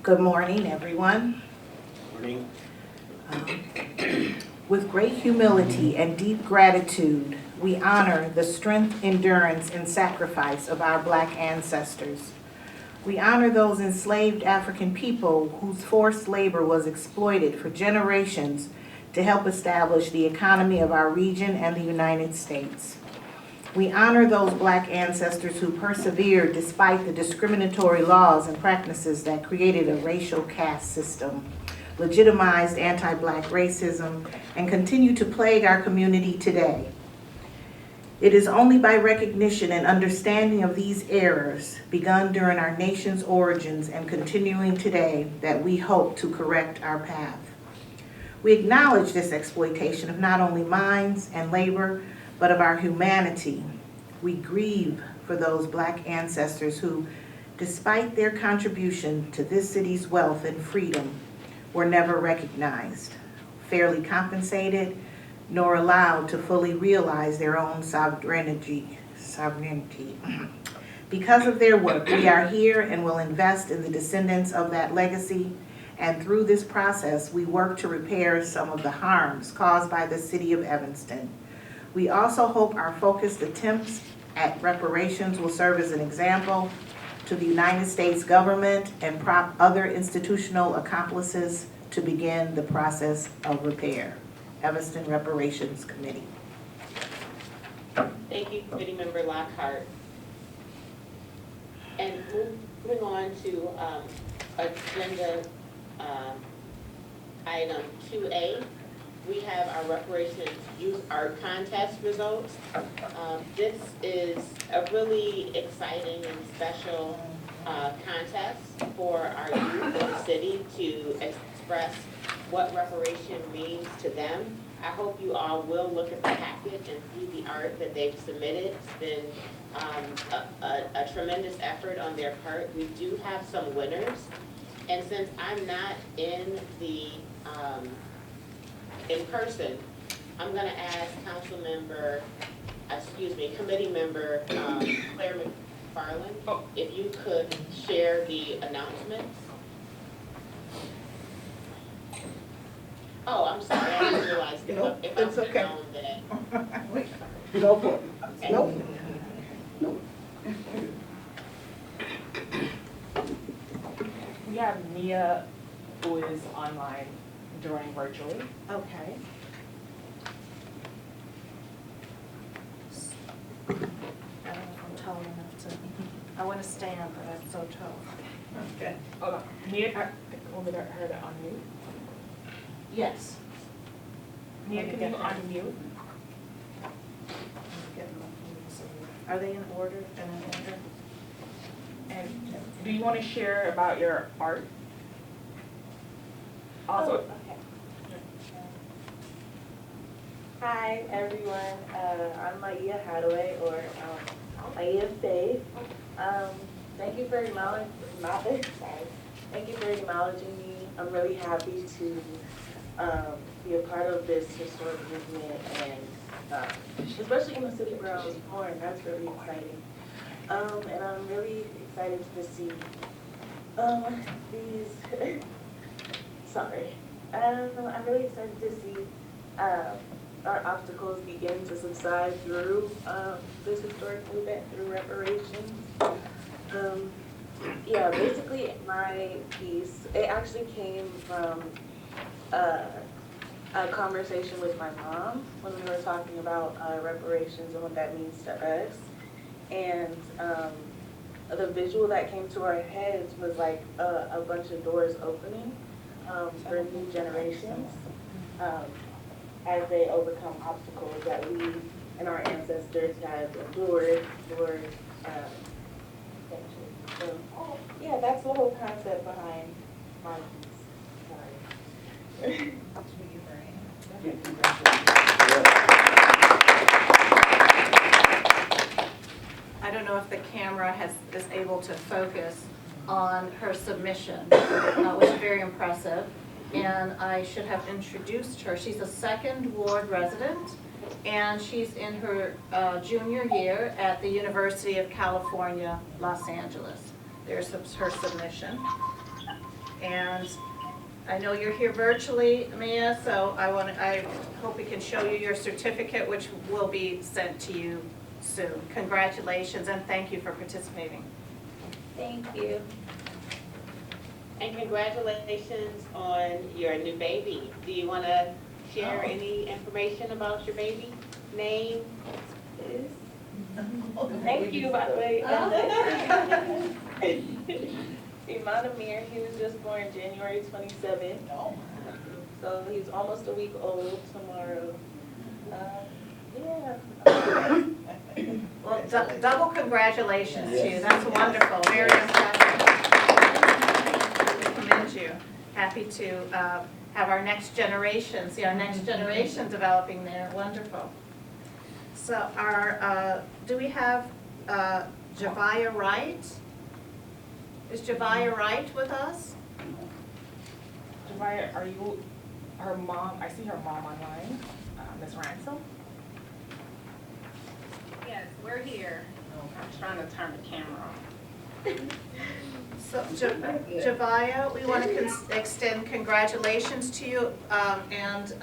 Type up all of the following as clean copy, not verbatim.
Good morning, everyone. Morning. With great humility and deep gratitude, we honor the strength, endurance, and sacrifice of our Black ancestors. We honor those enslaved African people whose forced labor was exploited for generations to help establish the economy of our region and the United States. We honor those Black ancestors who persevered despite the discriminatory laws and practices that created a racial caste system, legitimized anti-Black racism, and continue to plague our community today. It is only by recognition and understanding of these errors begun during our nation's origins and continuing today that we hope to correct our path. We acknowledge this exploitation of not only minds and labor, but of our humanity. We grieve for those Black ancestors who, despite their contribution to this city's wealth and freedom, were never recognized, fairly compensated, nor allowed to fully realize their own sovereignty. Because of their work, we are here and will invest in the descendants of that legacy, and through this process, we work to repair some of the harms caused by the city of Evanston. We also hope our focused attempts at reparations will serve as an example to the United States government and prompt other institutional accomplices to begin the process of repair. Evanston Reparations Committee. Thank you, Committee Member Lockhart. And moving on to agenda item 2A, we have our Reparations Youth Art Contest results. This is a really exciting and special contest for our youth in the city to express what reparation means to them. I hope you all will look at the packet and see the art that they've submitted. It's been a tremendous effort on their part. We do have some winners. And since I'm not in the in person, I'm gonna ask Committee Member Claire McFarland, if you could share the announcements. Oh, I'm sorry, I didn't realize if I would have known that. Go for it. Okay. Nope. We have Mia, who is online joining virtually. Okay. I don't know if I'm tall enough to, I want to stand, but I'm so tall. Okay. Hold on. Mia, I only got her to unmute. Yes. Mia, can you unmute? Are they in order? And do you want to share about your art? Also, Okay. Hi, everyone. I'm Maya Hadaway, or Maya Faith. Thank you for acknowledging me. I'm really happy to be a part of this historic movement, and especially in the city where I was born. That's really exciting. And I'm really excited to see these. Sorry. I'm really excited to see our obstacles begin to subside through this historic movement, through reparations. Yeah, basically my piece, it actually came from a conversation with my mom when we were talking about reparations and what that means to us. And the visual that came to our heads was like a bunch of doors opening for new generations as they overcome obstacles that we and our ancestors have endured for centuries. So, yeah, that's the whole concept behind my piece. Sorry. I don't know if the camera is able to focus on her submission, which is very impressive. And I should have introduced her. She's a second ward resident, and she's in her junior year at the University of California, Los Angeles. There's her submission. And I know you're here virtually, Mia, so I hope we can show you your certificate, which will be sent to you soon. Congratulations and thank you for participating. Thank you. And congratulations on your new baby. Do you want to share any information about your baby? Name? Thank you, by the way. Imanamir, he was just born January 27th. So he's almost a week old tomorrow. Yeah. Well, double congratulations to you. That's wonderful, very impressive. We commend you. Happy to have our next generation, see our next generation developing there. Wonderful. So do we have Javiah Wright? Is Javiah Wright with us? Javiah, are you her mom? I see her mom online, Ms. Ransom. Yes, we're here. I'm trying to turn the camera on. So Javiah, we want to extend congratulations to you. And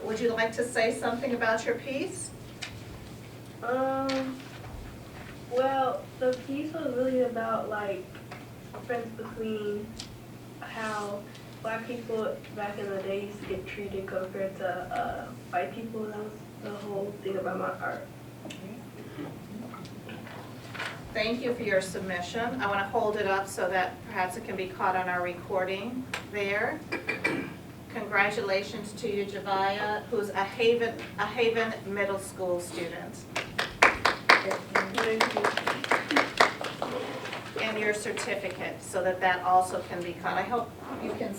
would you like to say something about your piece? Well, the piece was really about like difference between how Black people back in the day used to get treated compared to white people. That was the whole thing about my art. Thank you for your submission. I want to hold it up so that perhaps it can be caught on our recording there. Congratulations to you, Javiah, who's a Haven Middle School student. And your certificate, so that also can be caught. I hope you can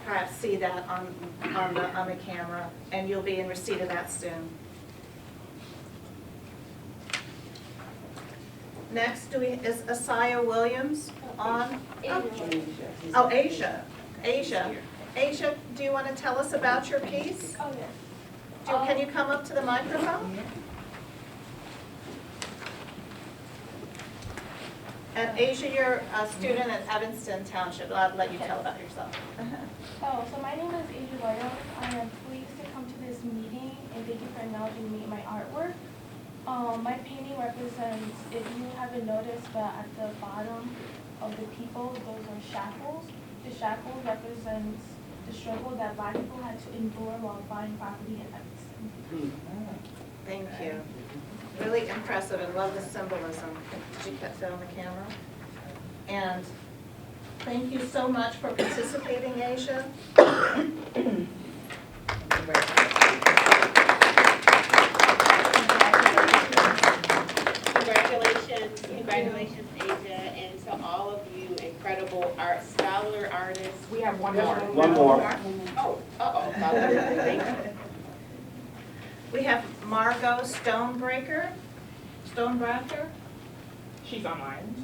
perhaps see that on the camera, and you'll be in receipt of that soon. Next, is Asaya Williams on? Oh, Asia. Asia, do you want to tell us about your piece? Oh, yes. Can you come up to the microphone? And Asia, you're a student at Evanston Township. I'll let you tell about yourself. So my name is Asia Loyo. I am pleased to come to this meeting and thank you for acknowledging me and my artwork. My painting represents, if you haven't noticed, but at the bottom of the people, those are shackles. The shackles represents the struggle that Black people had to endure while buying property in Evanston. Thank you. Really impressive and love the symbolism. Did you catch that on the camera? And thank you so much for participating, Asia. Congratulations, Asia, and to all of you incredible scholar artists. We have one more. One more. Oh, thank you. We have Margot Stonebraker. She's online.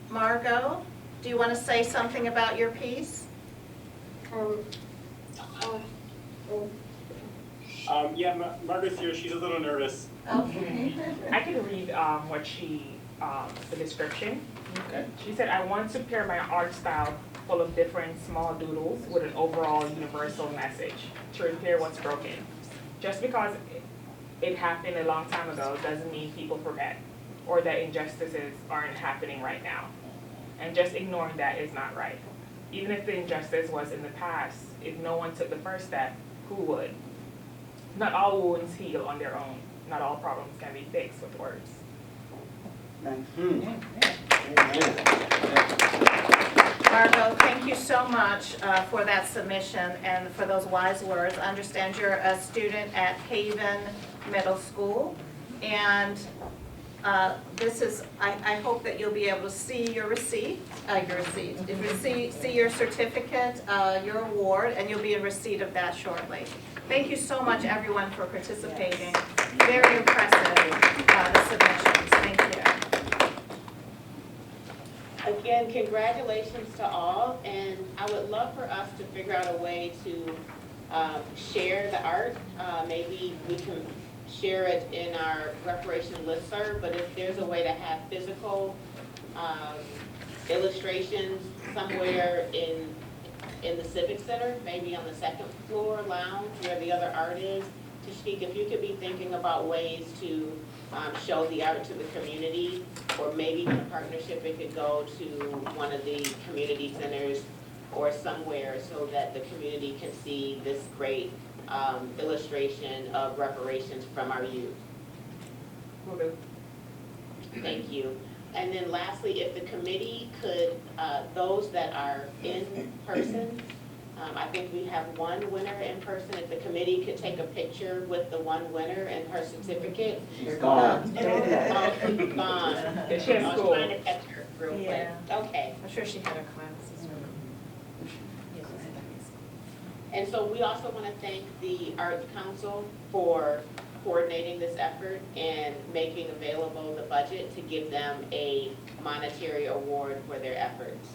Margot, do you want to say something about your piece? Yeah, Margaret's here. She's a little nervous. Okay. I can read what the description. Okay. She said, I want to pair my art style full of different small doodles with an overall universal message to repair what's broken. Just because it happened a long time ago doesn't mean people forget or that injustices aren't happening right now. And just ignoring that is not right. Even if the injustice was in the past, if no one took the first step, who would? Not all wounds heal on their own. Not all problems can be fixed with words. Margot, thank you so much for that submission and for those wise words. I understand you're a student at Haven Middle School, and I hope that you'll be able to see your receipt, see your certificate, your award, and you'll be in receipt of that shortly. Thank you so much, everyone, for participating. Very impressive, the submissions. Thank you. Again, congratulations to all, and I would love for us to figure out a way to share the art. Maybe we can share it in our reparation listserv, but if there's a way to have physical illustrations somewhere in the Civic Center, maybe on the second floor lounge where the other art is, Tashik, if you could be thinking about ways to show the art to the community, or maybe in a partnership it could go to one of the community centers or somewhere so that the community can see this great illustration of reparations from our youth. Will do. Thank you. And then lastly, if the committee could, those that are in person, I think we have one winner in person. If the committee could take a picture with the one winner and her certificate. She's gone. Oh, she's gone. Did she I have was school? trying to catch her real quick. Yeah. Okay. I'm sure she had a class as well. And so we also want to thank the Arts Council for coordinating this effort and making available the budget to give them a monetary award for their efforts.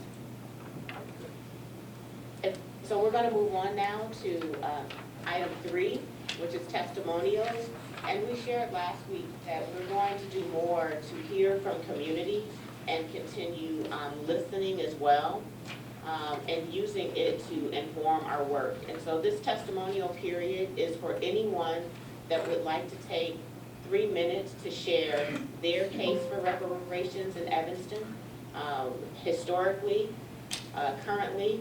So we're going to move on now to item 3, which is testimonials. And we shared last week that we're going to do more to hear from community and continue listening as well, and using it to inform our work. And so this testimonial period is for anyone that would like to take 3 minutes to share their case for reparations in Evanston, historically, currently,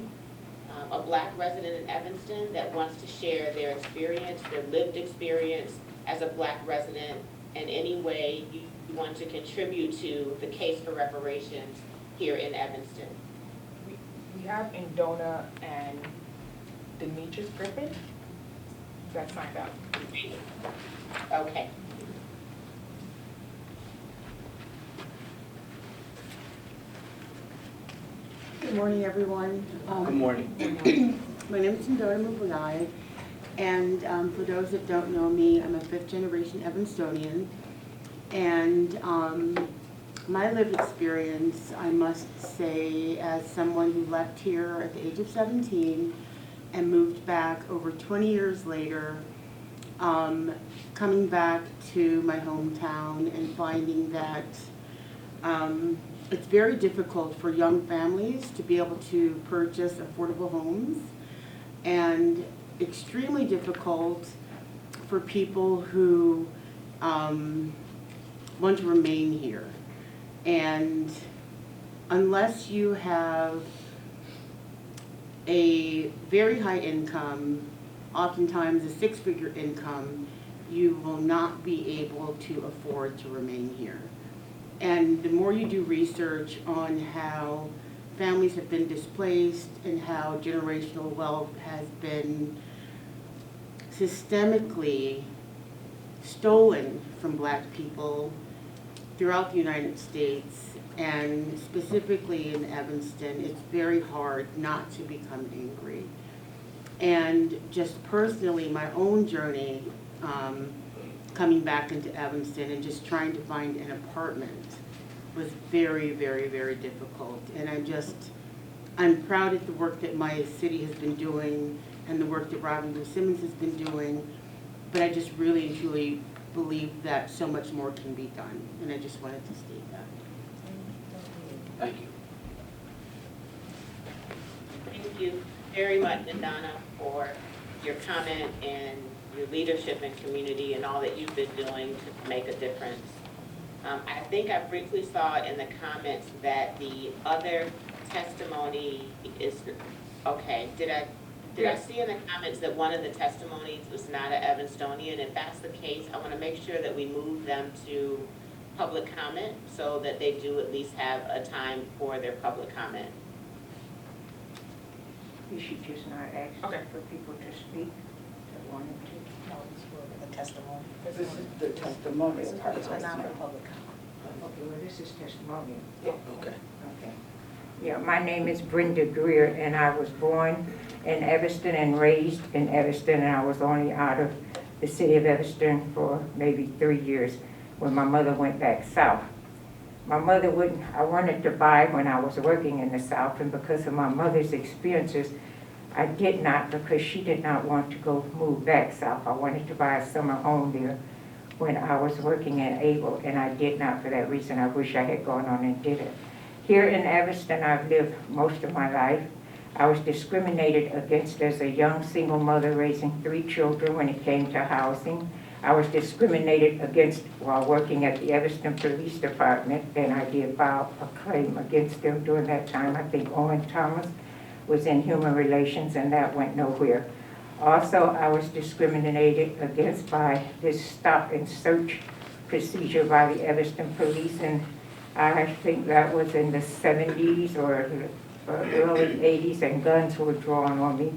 a Black resident in Evanston that wants to share their experience, their lived experience as a Black resident, and any way you want to contribute to the case for reparations here in Evanston. We have Indona and Demetrius Griffin that signed up. Okay. Good morning, everyone. Good morning. My name is Indona Mubunai, and for those that don't know me, I'm a 5th-generation Evanstonian. And my lived experience, I must say, as someone who left here at the age of 17 and moved back over 20 years later, coming back to my hometown and finding that it's very difficult for young families to be able to purchase affordable homes, and extremely difficult for people who want to remain here. And unless you have a very high income, oftentimes a 6-figure income, you will not be able to afford to remain here. And the more you do research on how families have been displaced and how generational wealth has been systemically stolen from Black people throughout the United States, and specifically in Evanston, it's very hard not to become angry. And just personally, my own journey coming back into Evanston and just trying to find an apartment was very, very, very difficult. And I'm proud of the work that my city has been doing and the work that Robin Lou Simmons has been doing, but I just really and truly believe that so much more can be done, and I just wanted to state that. Thank you. Thank you very much, Indana, for your comment and your leadership in community and all that you've been doing to make a difference. I think I briefly saw in the comments that the other testimony is, okay, did I see in the comments that one of the testimonies was not an Evanstonian? If that's the case, I want to make sure that we move them to public comment so that they do at least have a time for their public comment. You should just not ask for people to speak that wanted to. No, it's for the testimony. This is the testimonial part. It's not for public comment. Okay, well, this is testimonial. Okay. Okay. Yeah, my name is Brenda Greer, and I was born in Evanston and raised in Evanston, and I was only out of the city of Evanston for maybe 3 years when my mother went back south. My mother wouldn't, I wanted to buy when I was working in the South, and because of my mother's experiences, I did not, because she did not want to go move back south. I wanted to buy a summer home there. when I was working at Able, and I did not for that reason. I wish I had gone on and did it. Here in Evanston, I've lived most of my life. I was discriminated against as a young single mother raising 3 children when it came to housing. I was discriminated against while working at the Evanston Police Department, and I did file a claim against them during that time. I think Owen Thomas was in Human Relations, and that went nowhere. Also, I was discriminated against by this stop and search procedure by the Evanston Police, and I think that was in the 70s or early 80s, and guns were drawn on me.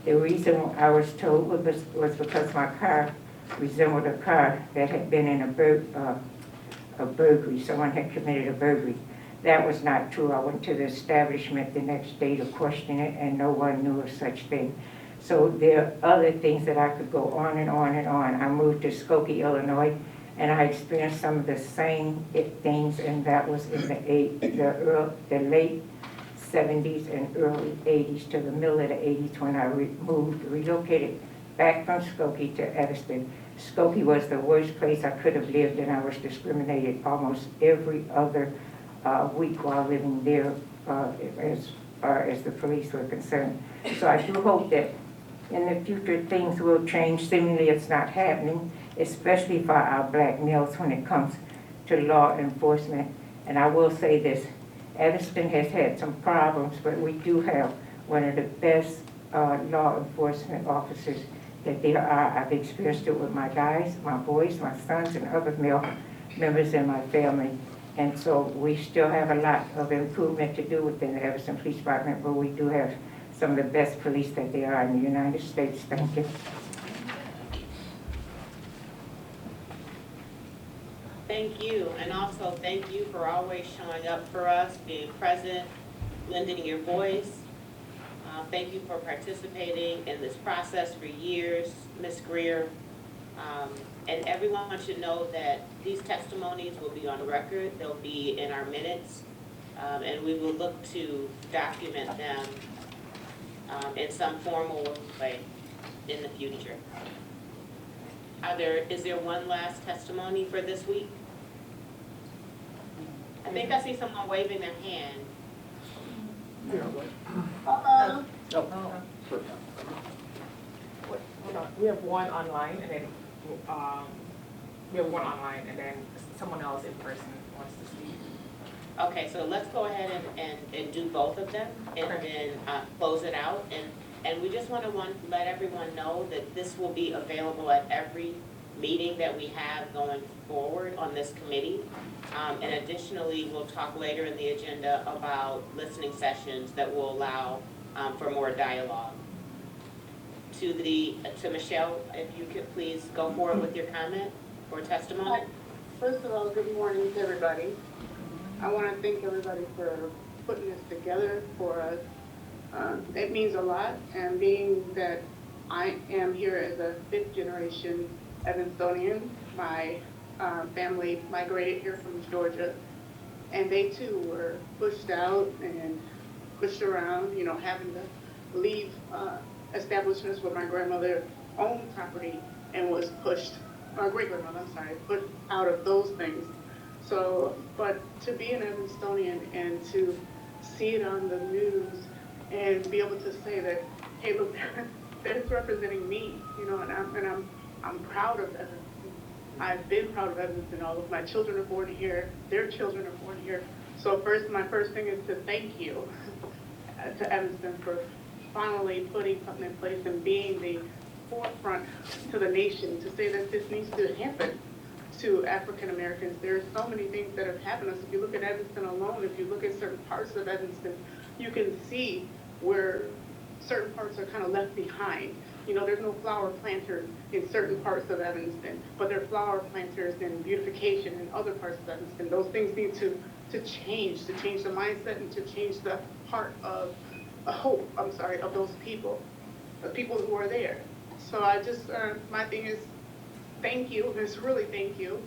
The reason I was told was because my car resembled a car that had been in a burglary. Someone had committed a burglary. That was not true. I went to the establishment the next day to question it, and no one knew of such thing. So there are other things that I could go on and on and on. I moved to Skokie, Illinois, and I experienced some of the same things, and that was in the late 70s and early 80s to the middle of the 80s when I relocated back from Skokie to Evanston. Skokie was the worst place I could have lived, and I was discriminated almost every other week while living there as far as the police were concerned. So I do hope that in the future things will change. Seemingly it's not happening, especially for our black males when it comes to law enforcement. And I will say this, Evanston has had some problems, but we do have one of the best law enforcement officers that there are. I've experienced it with my guys, my boys, my sons, and other male members in my family. And so we still have a lot of improvement to do within the Evanston Police Department, but we do have some of the best police that there are in the United States. Thank you. Thank you, and also thank you for always showing up for us, being present, lending your voice. Thank you for participating in this process for years, Ms. Greer. And everyone should know that these testimonies will be on record. They'll be in our minutes, and we will look to document them in some formal way in the future. Is there one last testimony for this week? I think I see someone waving their hand. We have one online, and then someone else in person wants to speak. Okay, so let's go ahead and do both of them, and then close it out. And we just want to let everyone know that this will be available at every meeting that we have going forward on this committee. And additionally, we'll talk later in the agenda about listening sessions that will allow for more dialogue. To Michelle, if you could please go forward with your comment or testimony. First of all, good morning to everybody. I want to thank everybody for putting this together for us. It means a lot, and being that I am here as a 5th generation Evanstonian, my family migrated here from Georgia, and they too were pushed out and pushed around, you know, having to leave establishments where my grandmother owned property and was pushed, or great-grandmother, I'm sorry, put out of those things. So, but to be an Evanstonian and to see it on the news and be able to say that, hey, look, that's representing me, you know, and I'm proud of Evanston. I've been proud of Evanston. All of my children are born here. Their children are born here. So my first thing is to thank you to Evanston for finally putting something in place and being the forefront to the nation to say that this needs to happen to African Americans. There are so many things that have happened. If you look at Evanston alone, if you look at certain parts of Evanston, you can see where certain parts are kind of left behind. You know, there's no flower planters in certain parts of Evanston, but there are flower planters in beautification in other parts of Evanston. Those things need to change the mindset and to change the heart of of those people, the people who are there. So I just, my thing is, thank you, it's really thank you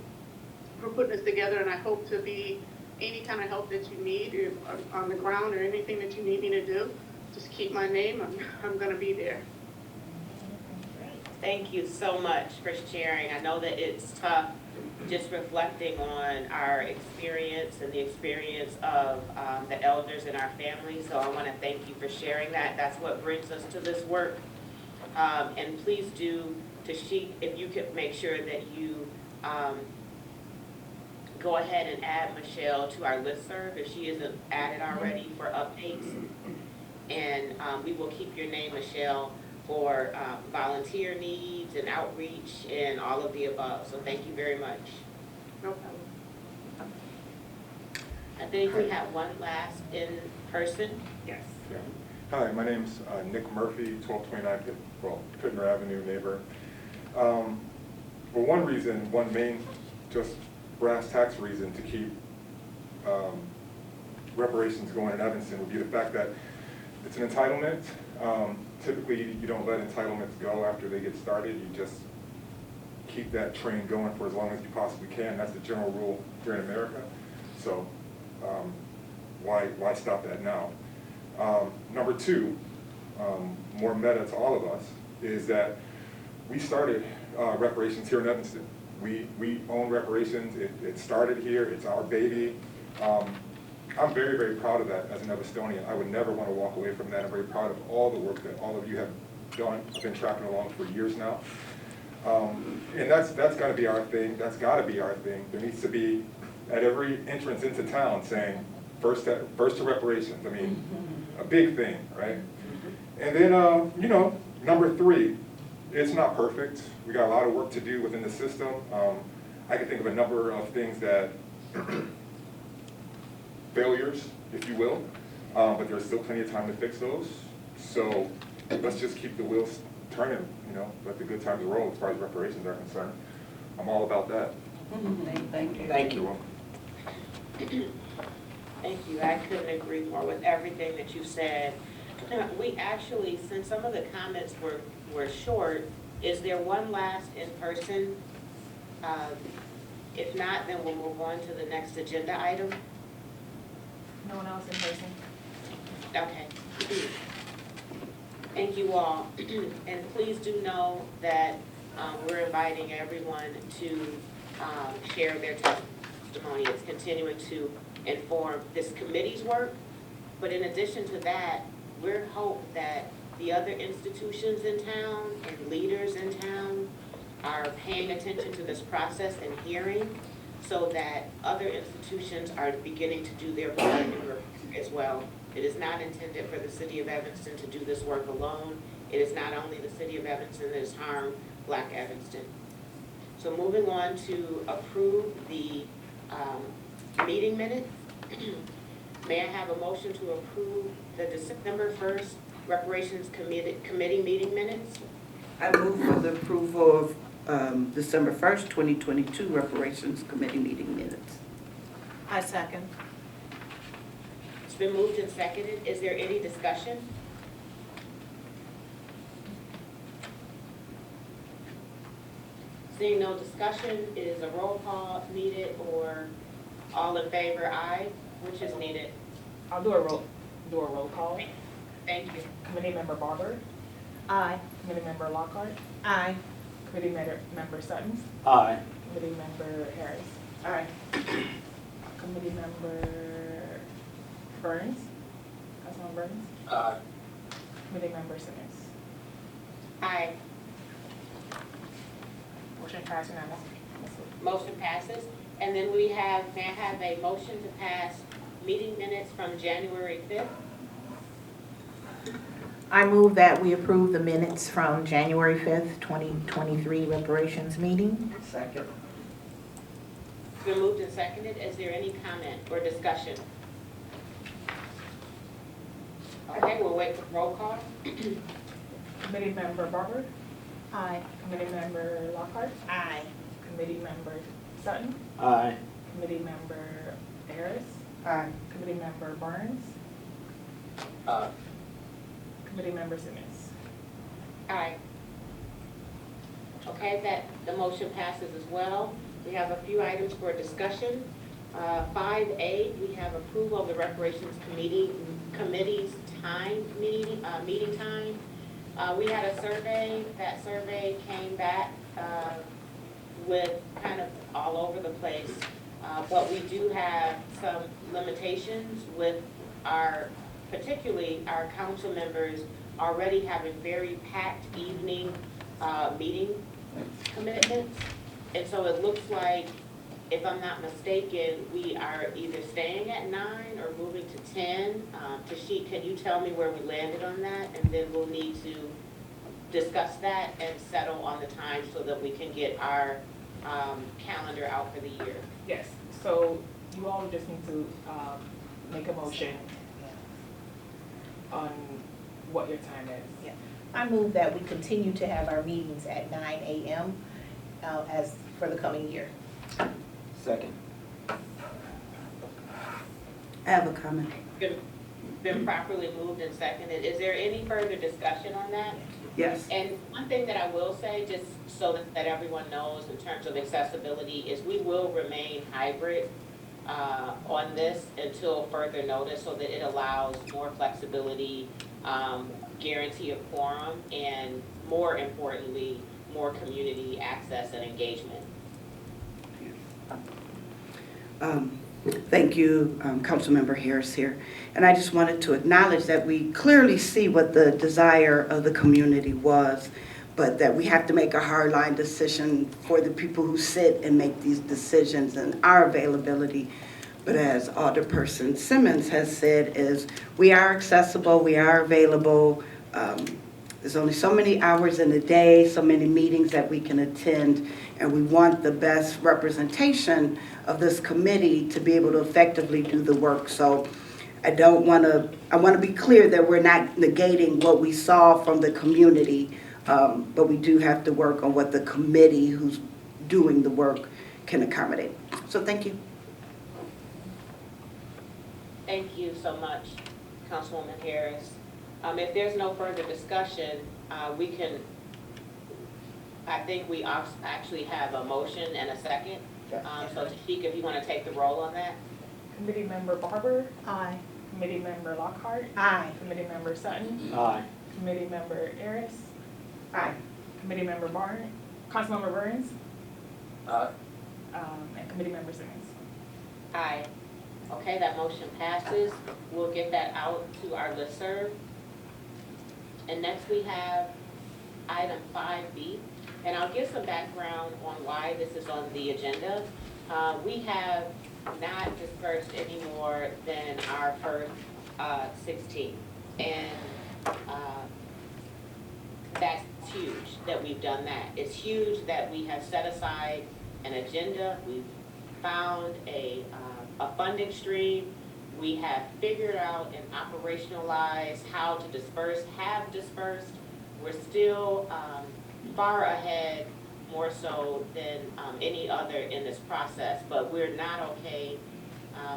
for putting this together, and I hope to be any kind of help that you need on the ground or anything that you need me to do. Just keep my name, I'm gonna be there. Thank you so much for sharing. I know that it's tough just reflecting on our experience and the experience of the elders in our family. So I want to thank you for sharing that. That's what brings us to this work. And please do, Tashik, if you could make sure that you go ahead and add Michelle to our listserv if she isn't added already for updates. And we will keep your name, Michelle, for volunteer needs and outreach and all of the above. So thank you very much. No problem. I think we have one last in person. Yes. Yeah. Hi, my name's Nick Murphy, 1229 Pittner Avenue neighbor. For one reason, one main, just brass tacks reason to keep reparations going in Evanston would be the fact that it's an entitlement. Typically, you don't let entitlements go after they get started. You just keep that train going for as long as you possibly can. That's the general rule here in America. So why stop that now? Number two, more meta to all of us, is that we started reparations here in Evanston. We own reparations. It started here. It's our baby. I'm very, very proud of that as an Everstonian. I would never want to walk away from that. I'm very proud of all the work that all of you have done. I've been tracking along for years now. And that's got to be our thing. That's got to be our thing. There needs to be, at every entrance into town, saying, first to reparations. I mean, a big thing, right? And then, you know, number three, it's not perfect. We got a lot of work to do within the system. I can think of a number of things that, failures, if you will, but there's still plenty of time to fix those. So let's just keep the wheels turning, you know, let the good times roll as far as reparations are concerned. I'm all about that. Thank you. Thank you. Thank you. I couldn't agree more with everything that you said. We actually, since some of the comments were short, is there one last in person? If not, then we'll move on to the next agenda item. No one else in person? Okay. Thank you all. And please do know that we're inviting everyone to share their testimony. It's continuing to inform this committee's work. But in addition to that, we're hope that the other institutions in town and leaders in town are paying attention to this process and hearing, so that other institutions are beginning to do their part as well. It is not intended for the city of Evanston to do this work alone. It is not only the city of Evanston that has harmed Black Evanston. So moving on to approve the meeting minutes. May I have a motion to approve the December 1st Reparations Committee meeting minutes? I move for the approval of December 1st, 2022 Reparations Committee meeting minutes. I second. It's been moved and seconded. Is there any discussion? Seeing no discussion, is a roll call needed, or all in favor, aye? Which is needed? I'll do a roll call. Thank you. Committee Member Barber, Aye. Committee Member Lockhart, Aye. Committee Member Sutton, Aye. Committee Member Harris, Aye. Committee Member Burns, Councilman Burns, Aye. Committee Member Simmons. Aye. Motion passed unanimously. Motion passes. And then we have, may I have a motion to pass meeting minutes from January 5th? I move that we approve the minutes from January 5th, 2023 reparations meeting. Second. It's been moved and seconded. Is there any comment or discussion? Okay, we'll wait for roll call. Committee Member Barber, Aye. Committee Member Lockhart, Aye. Committee Member Sutton, Aye. Committee Member Harris, Aye. Committee Member Burns, Aye. Committee Member Simmons. Aye. Okay, that, the motion passes as well. We have a few items for discussion. 5A, we have approval of the Reparations Committee's meeting time. We had a survey. That survey came back with kind of all over the place. But we do have some limitations with particularly our council members already having very packed evening meeting commitments. And so it looks like, if I'm not mistaken, we are either staying at 9 or moving to 10. Tashik, can you tell me where we landed on that? And then we'll need to discuss that and settle on the time so that we can get our calendar out for the year. Yes, so you all just need to make a motion on what your time is. Yeah. I move that we continue to have our meetings at 9 a.m. As for the coming year. Second. I have a comment. Been properly moved and seconded. Is there any further discussion on that? Yes. And one thing that I will say, just so that everyone knows in terms of accessibility, is we will remain hybrid on this until further notice so that it allows more flexibility, guarantee of quorum, and more importantly, more community access and engagement. Thank you, Councilmember Harris here. And I just wanted to acknowledge that we clearly see what the desire of the community was, but that we have to make a hardline decision for the people who sit and make these decisions and our availability. But as Alderperson Simmons has said, is we are accessible, we are available. There's only so many hours in a day, so many meetings that we can attend, and we want the best representation of this committee to be able to effectively do the work. So I want to be clear that we're not negating what we saw from the community, but we do have to work on what the committee who's doing the work can accommodate. So thank you. Thank you so much, Councilwoman Harris. If there's no further discussion, I think we actually have a motion and a second. So Tashik, if you want to take the roll on that. Committee Member Barber? Aye. Committee Member Lockhart? Aye. Committee Member Sutton? Aye. Committee Member Harris? Aye. Committee Member Barnes? Councilmember Burns? Aye. And Committee Member Simmons. Aye. Okay, that motion passes. We'll get that out to our listserv. And next we have item 5B. And I'll give some background on why this is on the agenda. We have not dispersed any more than our first 16. And that's huge that we've done that. It's huge that we have set aside an agenda. We've found a funding stream. We have figured out and operationalized how to disperse, have dispersed. We're still far ahead, more so than any other in this process, but we're not okay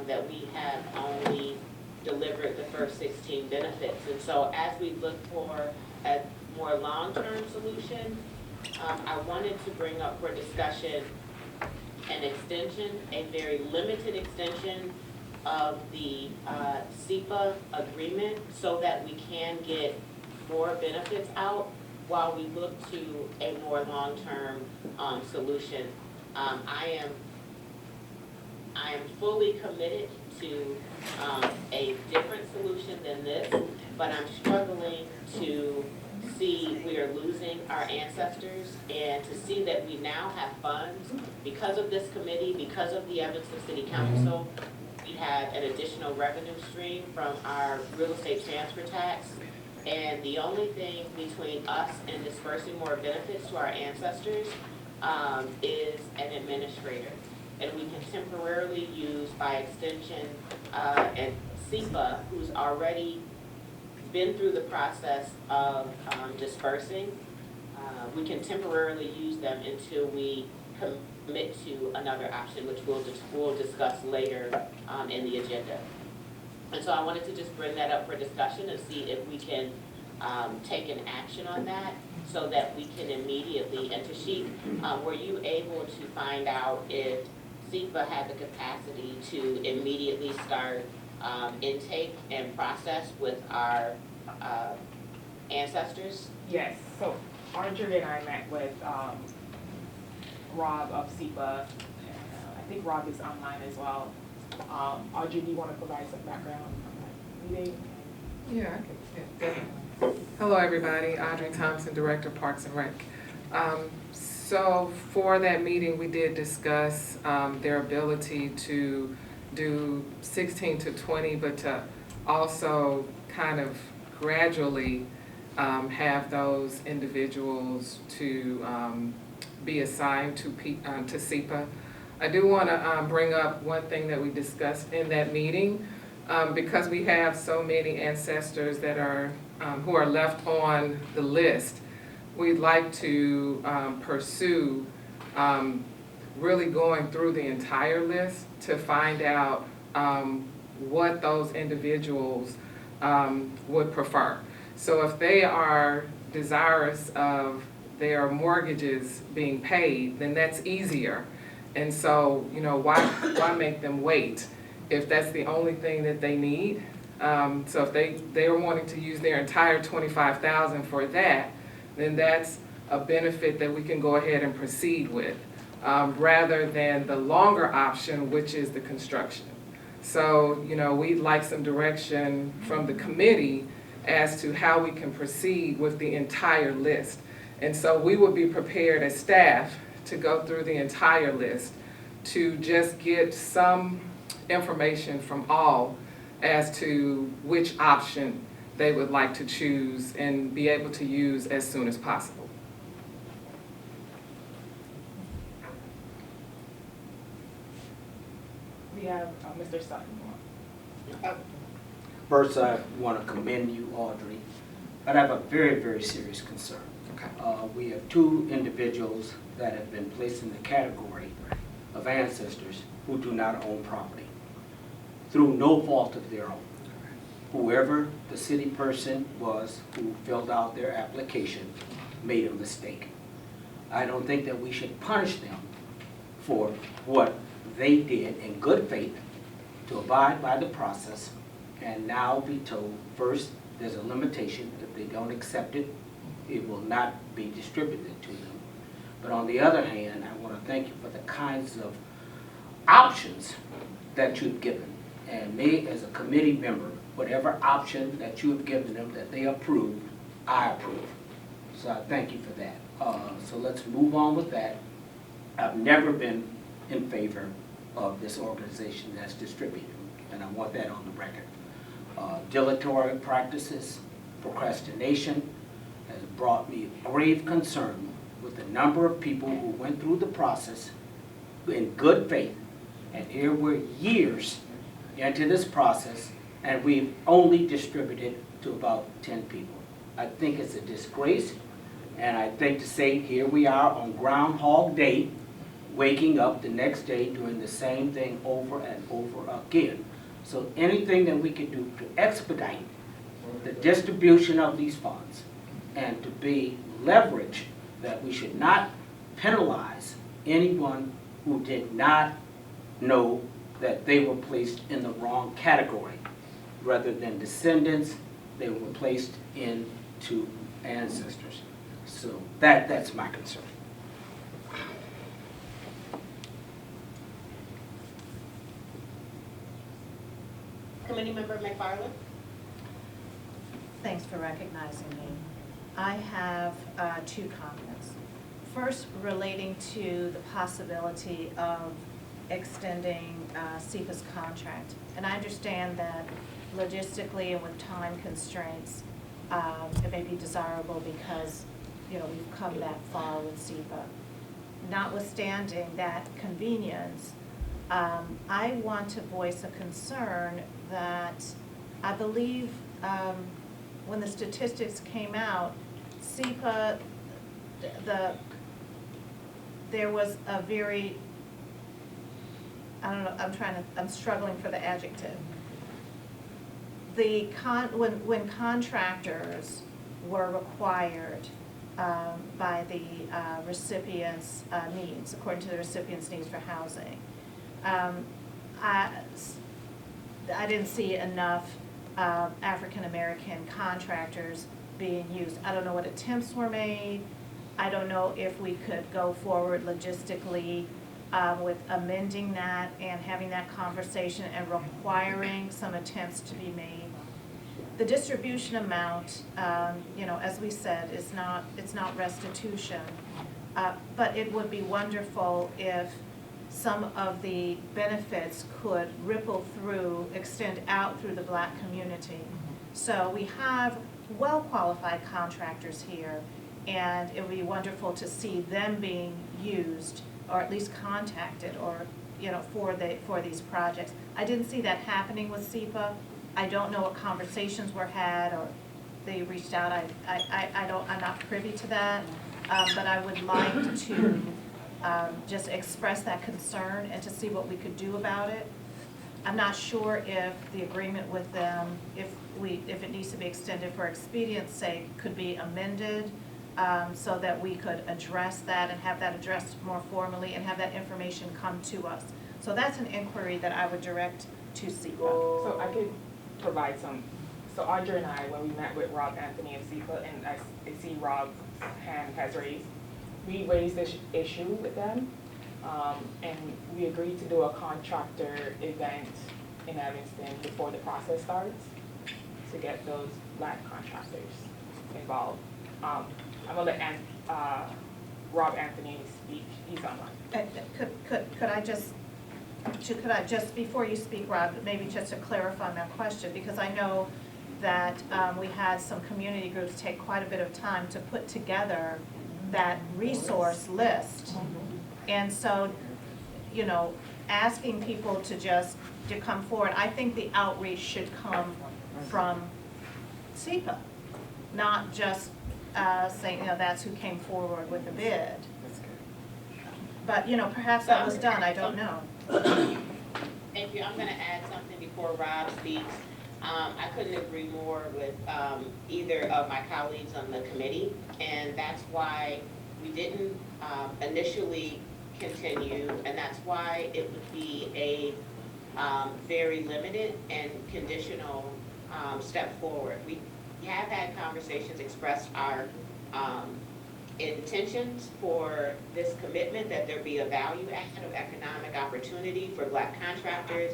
that we have only delivered the first 16 benefits. And so as we look for a more long-term solution, I wanted to bring up for discussion an extension, a very limited extension of the SEPA agreement so that we can get more benefits out while we look to a more long-term solution. I am fully committed to a different solution than this, but I'm struggling to see we are losing our ancestors and to see that we now have funds because of this committee, because of the Evanston City Council. We have an additional revenue stream from our real estate transfer tax. And the only thing between us and dispersing more benefits to our ancestors is an administrator. And we can temporarily use, by extension, and SEPA, who's already been through the process of dispersing, we can temporarily use them until we commit to another option, which we'll discuss later in the agenda. And so I wanted to just bring that up for discussion and see if we can take an action on that so that we can immediately, and Tashik, were you able to find out if SEPA had the capacity to immediately start intake and process with our ancestors? Yes, so Audrey and I met with Rob of SEPA, and I think Rob is online as well. Audrey, do you want to provide some background on that meeting? Yeah, I can, yeah, definitely. Hello, everybody. Audrey Thompson, Director of Parks and Rec. So for that meeting, we did discuss their ability to do 16 to 20, but to also kind of gradually have those individuals to be assigned to SEPA. I do want to bring up one thing that we discussed in that meeting. Because we have so many ancestors that are who are left on the list, we'd like to pursue really going through the entire list to find out what those individuals would prefer. So if they are desirous of their mortgages being paid, then that's easier. And so, you know, why make them wait if that's the only thing that they need? So if they are wanting to use their entire $25,000 for that, then that's a benefit that we can go ahead and proceed with, rather than the longer option, which is the construction. So, you know, we'd like some direction from the committee as to how we can proceed with the entire list. And so we would be prepared as staff to go through the entire list to just get some information from all as to which option they would like to choose and be able to use as soon as possible. We have Mr. Sutton. First, I want to commend you, Audrey, but I have a very, very serious concern. Okay. We have two individuals that have been placed in the category of ancestors who do not own property through no fault of their own. Whoever the city person was who filled out their application made a mistake. I don't think that we should punish them for what they did in good faith to abide by the process and now be told, first, there's a limitation. If they don't accept it, it will not be distributed to them. But on the other hand, I want to thank you for the kinds of options that you've given. And me, as a committee member, whatever option that you have given them that they approved, I approve. So I thank you for that. So let's move on with that. I've never been in favor of this organization that's distributed, and I want that on the record. Dilatory practices, procrastination has brought me grave concern with the number of people who went through the process in good faith, and here we're years into this process, and we've only distributed to about 10 people. I think it's a disgrace, and I think to say here we are on Groundhog Day, waking up the next day doing the same thing over and over again. So anything that we can do to expedite the distribution of these funds and to be leverage that we should not penalize anyone who did not know that they were placed in the wrong category. Rather than descendants, they were placed into ancestors. So that's my concern. Committee Member McFarland? Thanks for recognizing me. I have two comments. First, relating to the possibility of extending SEPA's contract. And I understand that logistically and with time constraints, it may be desirable because, you know, we've come that far with SEPA. Notwithstanding that convenience, I want to voice a concern that I believe when the statistics came out, SEPA, there was a very, I don't know, I'm struggling for the adjective. When contractors were required by the recipient's needs, according to the recipient's needs for housing, I didn't see enough African American contractors being used. I don't know what attempts were made. I don't know if we could go forward logistically with amending that and having that conversation and requiring some attempts to be made. The distribution amount, as we said, it's not restitution, but it would be wonderful if some of the benefits could ripple through, extend out through the Black community. So we have well-qualified contractors here, and it would be wonderful to see them being used, or at least contacted, or for these projects. I didn't see that happening with SEPA. I don't know what conversations were had, or they reached out. I'm not privy to that, but I would like to just express that concern and to see what we could do about it. I'm not sure if the agreement with them, if it needs to be extended for expedience sake, could be amended so that we could address that and have that addressed more formally and have that information come to us. So that's an inquiry that I would direct to SEPA. So I could provide some. So Audrey and I, when we met with Rob Anthony of SEPA, and I see Rob's hand has raised, we raised this issue with them, and we agreed to do a contractor event in Evanston before the process starts to get those Black contractors involved. I'm gonna let Rob Anthony speak. He's online. Could I just, before you speak, Rob, maybe just to clarify my question, because I know that we had some community groups take quite a bit of time to put together that resource list. And so, asking people to come forward, I think the outreach should come from SEPA, not just saying, that's who came forward with the bid. But, perhaps that was done, I don't know. Thank you. I'm going to add something before Rob speaks. I couldn't agree more with either of my colleagues on the committee, and that's why we didn't initially continue, and that's why it would be a very limited and conditional step forward. We have had conversations, expressed our intentions for this commitment, that there be a value add of economic opportunity for Black contractors.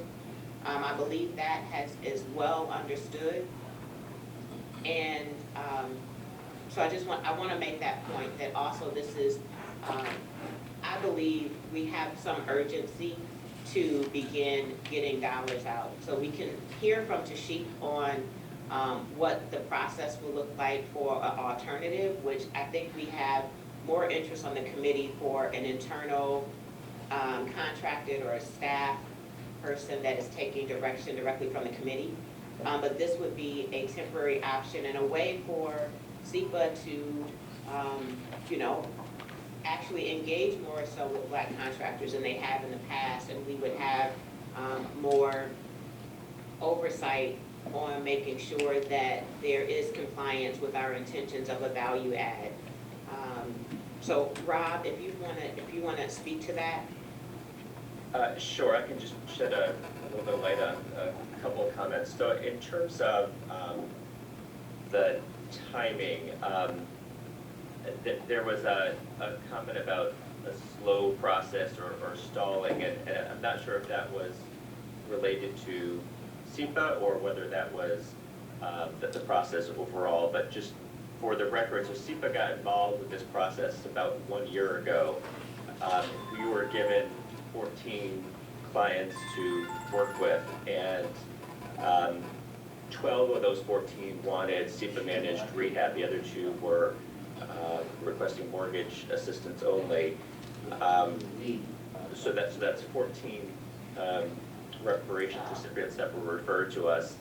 I believe that is well understood. And so I want to make that point, that also this is, I believe we have some urgency to begin getting dollars out. So we can hear from Tashik on what the process will look like for an alternative, which I think we have more interest on the committee for an internal contracted or a staff person that is taking direction directly from the committee. But this would be a temporary option and a way for SEPA to, actually engage more so with Black contractors than they have in the past, and we would have more oversight on making sure that there is compliance with our intentions of a value add. So Rob, if you wanna speak to that. Sure, I can just shed a little bit of light on a couple of comments. So in terms of the timing, there was a comment about a slow process or stalling, and I'm not sure if that was related to SEPA or whether that was the process overall, but just for the record, so SEPA got involved with this process about 1 year ago. We were given 14 clients to work with, and 12 of those 14 wanted SEPA-managed rehab. The other 2 were requesting mortgage assistance only. So that's 14 reparations recipients that were referred to us.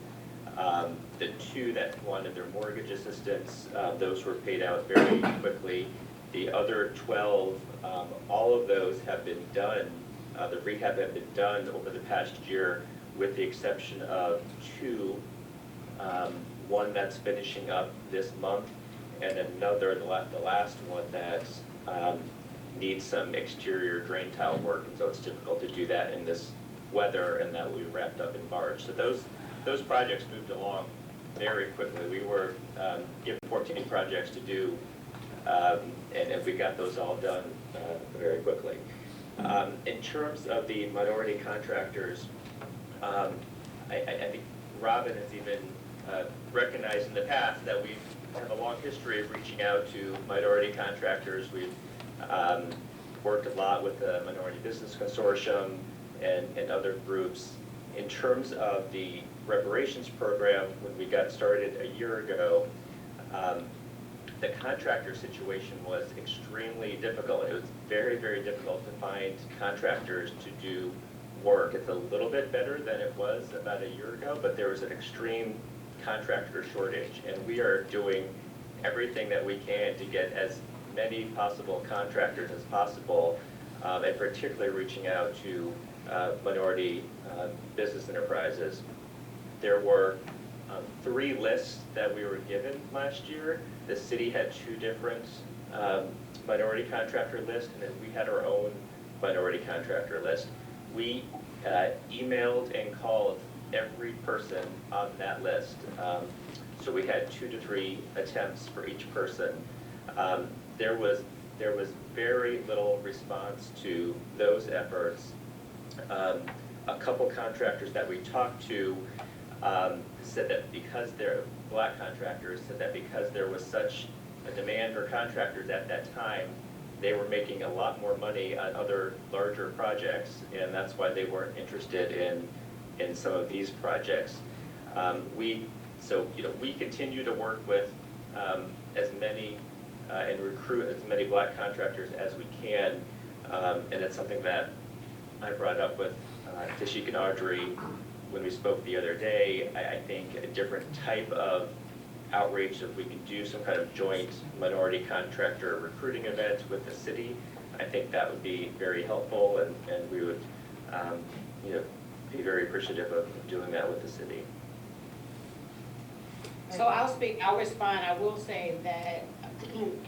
The 2 that wanted their mortgage assistance, those were paid out very quickly. The other 12, all of those have been done. The rehab have been done over the past year, with the exception of 2. One that's finishing up this month, and another, the last one that needs some exterior drain tile work, and so it's difficult to do that in this weather, and that will be wrapped up in March. So those projects moved along very quickly. We were given 14 projects to do, and we got those all done very quickly. In terms of the minority contractors, I think Robin has even recognized in the past that we have a long history of reaching out to minority contractors. We've worked a lot with the Minority Business Consortium and other groups. In terms of the reparations program, when we got started a year ago, the contractor situation was extremely difficult. It was very, very difficult to find contractors to do work. It's a little bit better than it was about a year ago, but there was an extreme contractor shortage, and we are doing everything that we can to get as many possible contractors as possible, and particularly reaching out to minority business enterprises. There were 3 lists that we were given last year. The city had 2 different minority contractor lists, and then we had our own minority contractor list. We emailed and called every person on that list. So we had 2 to 3 attempts for each person. There was very little response to those efforts. A couple contractors that we talked to said that because they're black contractors, said that because there was such a demand for contractors at that time, they were making a lot more money on other larger projects, and that's why they weren't interested in some of these projects. We continue to work with as many and recruit as many black contractors as we can, and it's something that I brought up with Tashik and Audrey when we spoke the other day. I think a different type of outreach, if we can do some kind of joint minority contractor recruiting event with the city, I think that would be very helpful, and we would be very appreciative of doing that with the city. So I'll respond. I will say that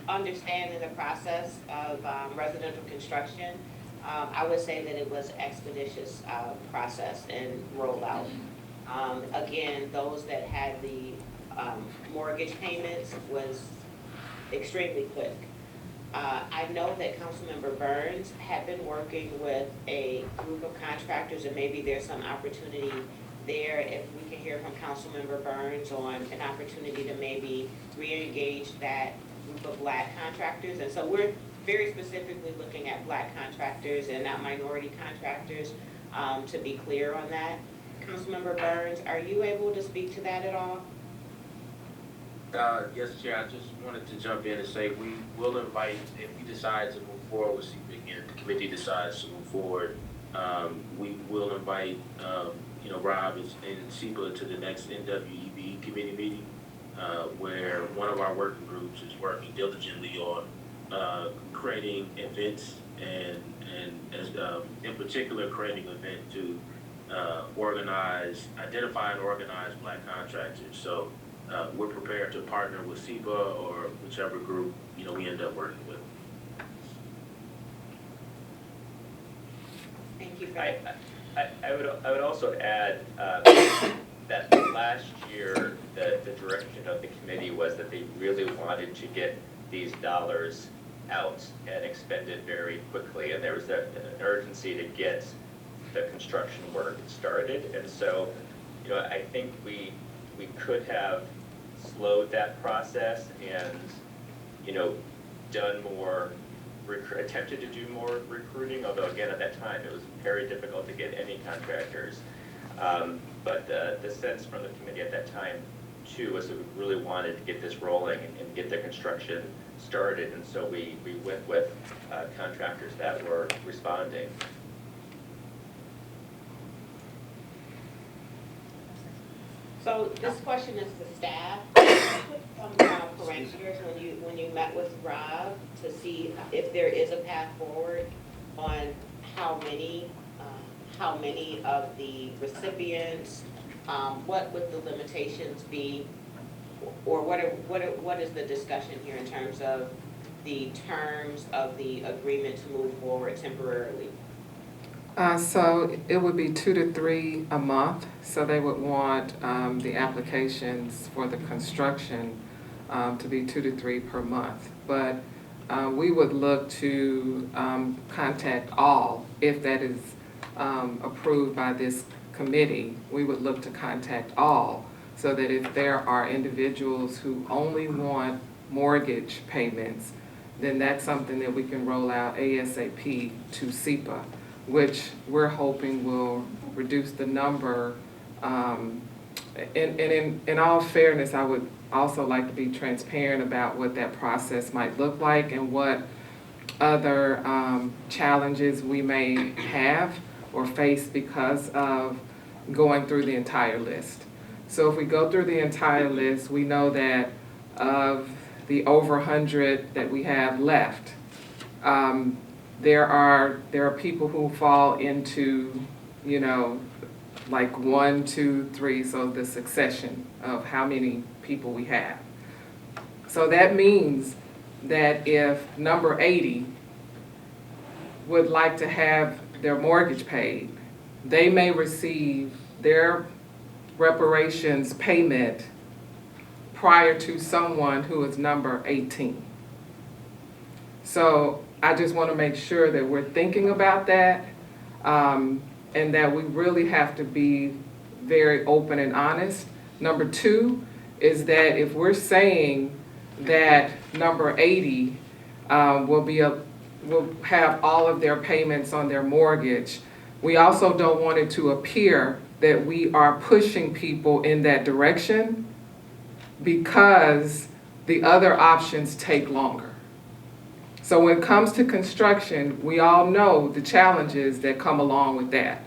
understanding the process of residential construction, I would say that it was expeditious process and rollout. Again, those that had the mortgage payments was extremely quick. I know that Councilmember Burns had been working with a group of contractors, and maybe there's some opportunity there if we can hear from Councilmember Burns on an opportunity to maybe re-engage that group of black contractors. And so we're very specifically looking at black contractors and not minority contractors, to be clear on that. Councilmember Burns, are you able to speak to that at all? Yes, Chair, I just wanted to jump in and say we will invite, if we decide to move forward with CEPA again, if the committee decides to move forward, we will invite, Rob and CEPA to the next NWEB committee meeting, where one of our working groups is working diligently on creating events and as in particular creating an event to identify and organize black contractors. So we're prepared to partner with CEPA or whichever group we end up working with. Thank you. I would also add that last year the direction of the committee was that they really wanted to get these dollars out and expended very quickly, and there was an urgency to get the construction work started. And so, I think we could have slowed that process and, done more, attempted to do more recruiting, although again, at that time, it was very difficult to get any contractors. But the sense from the committee at that time, too, was that we really wanted to get this rolling and get the construction started, and so we went with contractors that were responding. So this question is to staff. Some parameters when you met with Rob to see if there is a path forward on how many of the recipients, what would the limitations be, or what is the discussion here in terms of the terms of the agreement to move forward temporarily? So it would be 2 to 3 a month. So they would want the applications for the construction to be 2 to 3 per month. But we would look to contact all, if that is approved by this committee, we would look to contact all, so that if there are individuals who only want mortgage payments, then that's something that we can roll out ASAP to SEPA, which we're hoping will reduce the number. In all fairness, I would also like to be transparent about what that process might look like and what other challenges we may have or face because of going through the entire list. So if we go through the entire list, we know that of the over 100 that we have left, there are people who fall into, you know, like 1, 2, 3, so the succession of how many people we have. So that means that if number 80 would like to have their mortgage paid, they may receive their reparations payment prior to someone who is number 18. So I just want to make sure that we're thinking about that, and that we really have to be very open and honest. Number 2 is that if we're saying that number 80 will have all of their payments on their mortgage, we also don't want it to appear that we are pushing people in that direction because the other options take longer. So when it comes to construction, we all know the challenges that come along with that.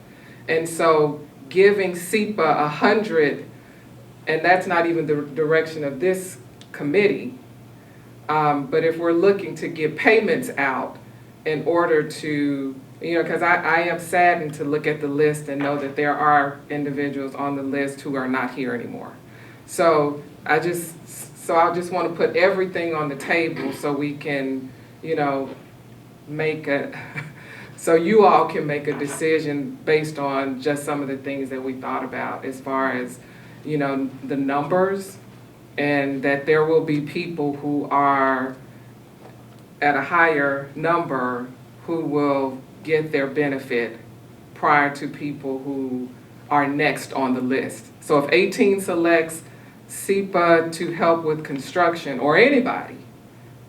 And so giving SEPA 100, and that's not even the direction of this committee, but if we're looking to get payments out in order to, you know, because I am saddened to look at the list and know that there are individuals on the list who are not here anymore. So I just want to put everything on the table so we can, you know, so you all can make a decision based on just some of the things that we thought about as far as, you know, the numbers, and that there will be people who are at a higher number who will get their benefit prior to people who are next on the list. So if 18 selects SEPA to help with construction, or anybody,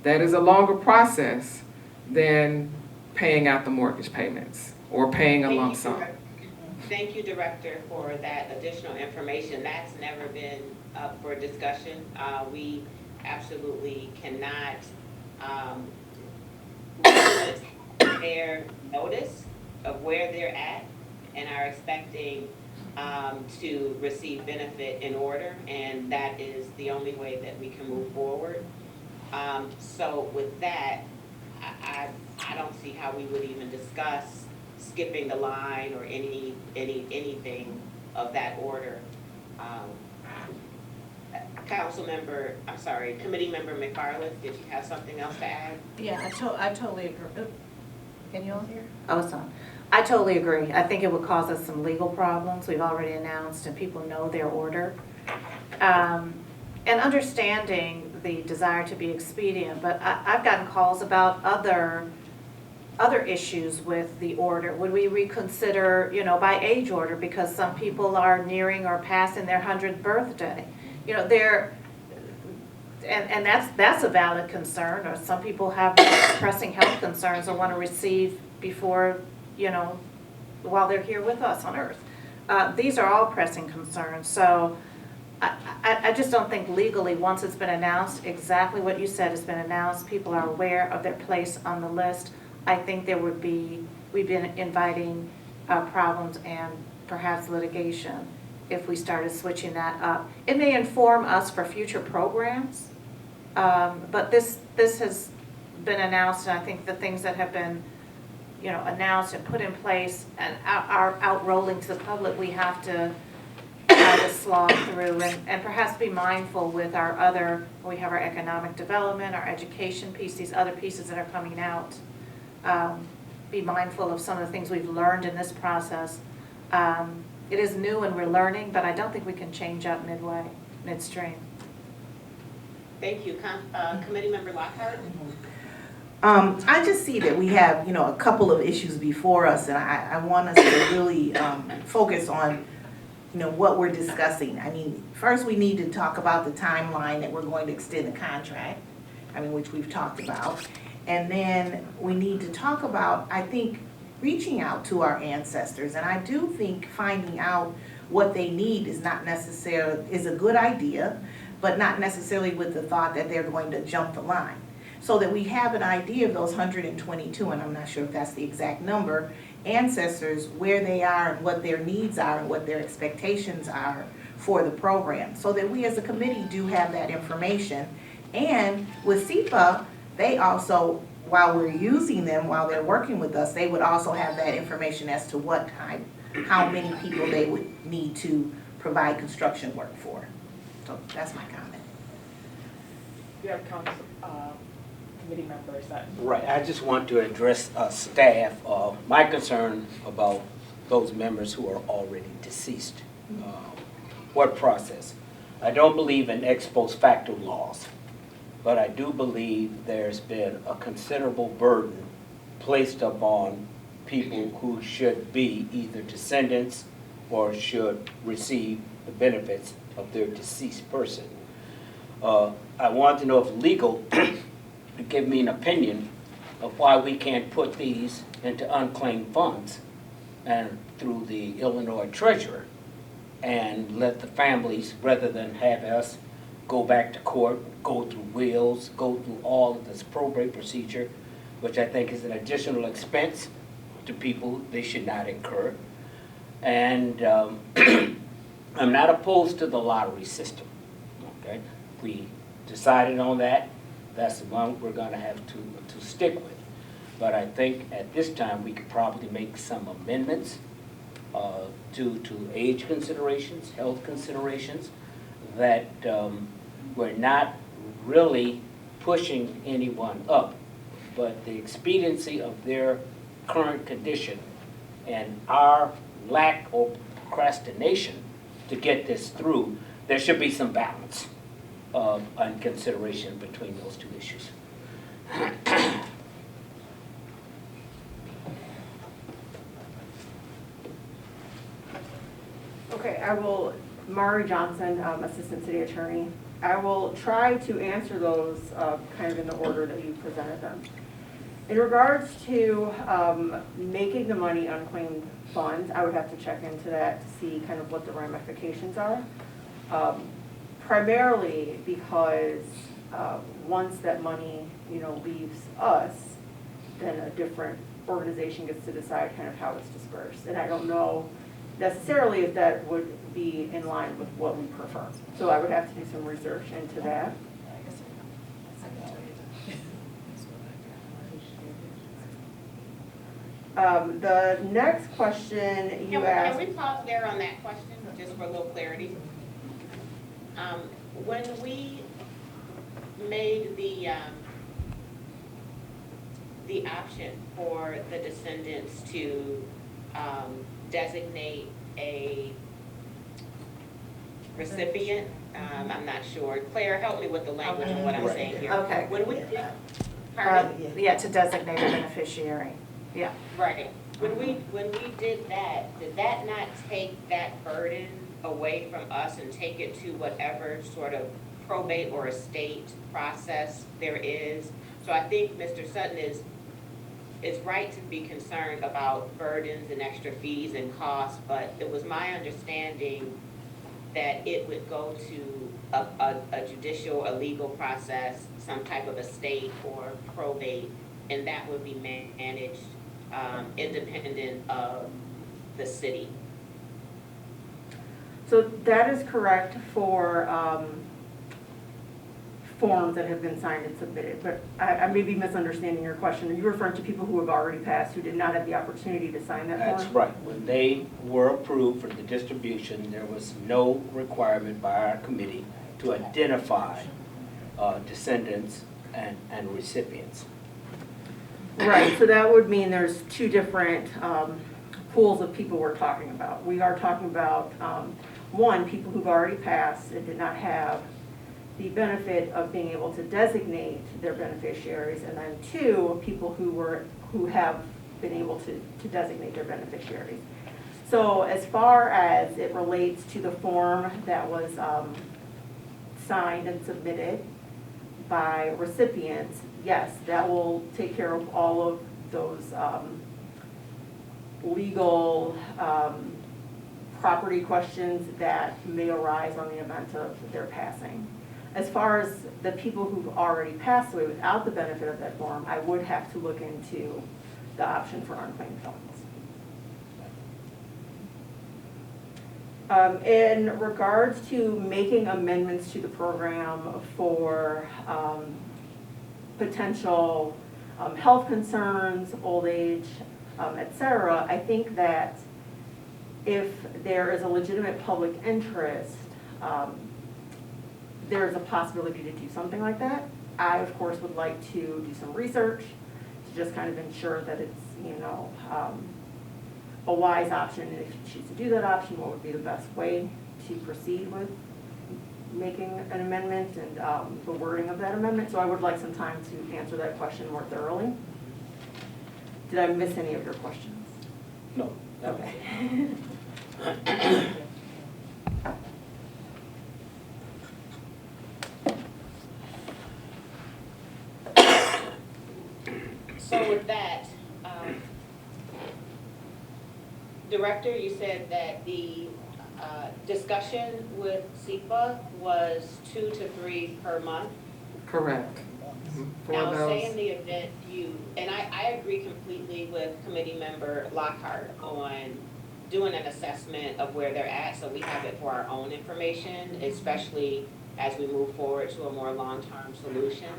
that is a longer process than paying out the mortgage payments or paying a lump sum. Thank you, Director, for that additional information. That's never been up for discussion. We absolutely cannot their notice of where they're at and are expecting to receive benefit in order, and that is the only way that we can move forward. So with that, I don't see how we would even discuss skipping the line or anything of that order. Committee Member McFarland, did you have something else to add? Yeah, I totally agree. Can you all hear? Oh, it's on. I totally agree. I think it would cause us some legal problems. We've already announced and people know their order. And understanding the desire to be expedient, but I've gotten calls about other issues with the order. Would we reconsider, you know, by age order, because some people are nearing or passing their 100th birthday? You know, and that's a valid concern, or some people have pressing health concerns and want to receive before, you know, while they're here with us on Earth. These are all pressing concerns. So I just don't think legally, once it's been announced, exactly what you said has been announced, people are aware of their place on the list. I think we've been inviting problems and perhaps litigation if we started switching that up. It may inform us for future programs, but this has been announced, and I think the things that have been, you know, announced and put in place and are out rolling to the public, we have to try to slog through and perhaps be mindful with our other, we have our economic development, our education piece, these other pieces that are coming out. be mindful of some of the things we've learned in this process. It is new and we're learning, but I don't think we can change up midstream. Thank you. Committee Member Lockhart? I just see that we have, a couple of issues before us, and I want us to really focus on, what we're discussing. I mean, first we need to talk about the timeline that we're going to extend the contract, which we've talked about. And then we need to talk about, I think, reaching out to our ancestors. And I do think finding out what they need is a good idea, but not necessarily with the thought that they're going to jump the line. So that we have an idea of those 122, and I'm not sure if that's the exact number, ancestors, where they are and what their needs are and what their expectations are for the program. So that we as a committee do have that information. And with SEPA, they also, while we're using them, while they're working with us, they would also have that information as to what time, how many people they would need to provide construction work for. So that's my comment. You have committee members that. Right, I just want to address staff, my concern about those members who are already deceased. What process? I don't believe in ex post facto laws, but I do believe there's been a considerable burden placed upon people who should be either descendants or should receive the benefits of their deceased person. I want to know if legal to give me an opinion of why we can't put these into unclaimed funds and through the Illinois Treasurer and let the families, rather than have us go back to court, go through wills, go through all of this probate procedure, which I think is an additional expense to people they should not incur. And I'm not opposed to the lottery system, okay? We decided on that. That's the one we're going to have to stick with. But I think at this time we could probably make some amendments due to age considerations, health considerations, that we're not really pushing anyone up, but the expediency of their current condition and our lack of procrastination to get this through, there should be some balance and consideration between those two issues. Okay, I will, Mari Johnson, Assistant City Attorney. I will try to answer those kind of in the order that you presented them. In regards to making the money unclaimed funds, I would have to check into that to see kind of what the ramifications are. Primarily because once that money, leaves us, then a different organization gets to decide kind of how it's dispersed. And I don't know necessarily if that would be in line with what we prefer. So I would have to do some research into that. The next question you asked. Can we pause there on that question, just for a little clarity? When we made the option for the descendants to designate a recipient, I'm not sure. Claire, help me with the language of what I'm saying here. Okay. When we did, pardon? Yeah, to designate a beneficiary. Yeah. Right. When we did that not take that burden away from us and take it to whatever sort of probate or estate process there is? So I think Mr. Sutton is right to be concerned about burdens and extra fees and costs, but it was my understanding that it would go to a judicial, a legal process, some type of estate or probate, and that would be managed independent of the city. So that is correct for forms that have been signed and submitted, but I may be misunderstanding your question. Are you referring to people who have already passed who did not have the opportunity to sign that form? That's right. When they were approved for the distribution, there was no requirement by our committee to identify descendants and recipients. Right, so that would mean there's two different pools of people we're talking about. We are talking about, one, people who've already passed and did not have the benefit of being able to designate their beneficiaries, and then two, people who have been able to designate their beneficiaries. So as far as it relates to the form that was signed and submitted by recipients, yes, that will take care of all of those legal property questions that may arise on the event of their passing. As far as the people who've already passed away without the benefit of that form, I would have to look into the option for unclaimed funds. In regards to making amendments to the program for potential health concerns, old age, et cetera, I think that if there is a legitimate public interest, there's a possibility to do something like that. I, of course, would like to do some research to just kind of ensure that it's, a wise option. And if you choose to do that option, what would be the best way to proceed with making an amendment and the wording of that amendment. So I would like some time to answer that question more thoroughly. Did I miss any of your questions? No. Okay. So with that, Director, you said that the discussion with SEPA was 2 to 3 per month. Correct. For Now, say those- in the event and I agree completely with Committee Member Lockhart on doing an assessment of where they're at, so we have it for our own information, especially as we move forward to a more long-term solution.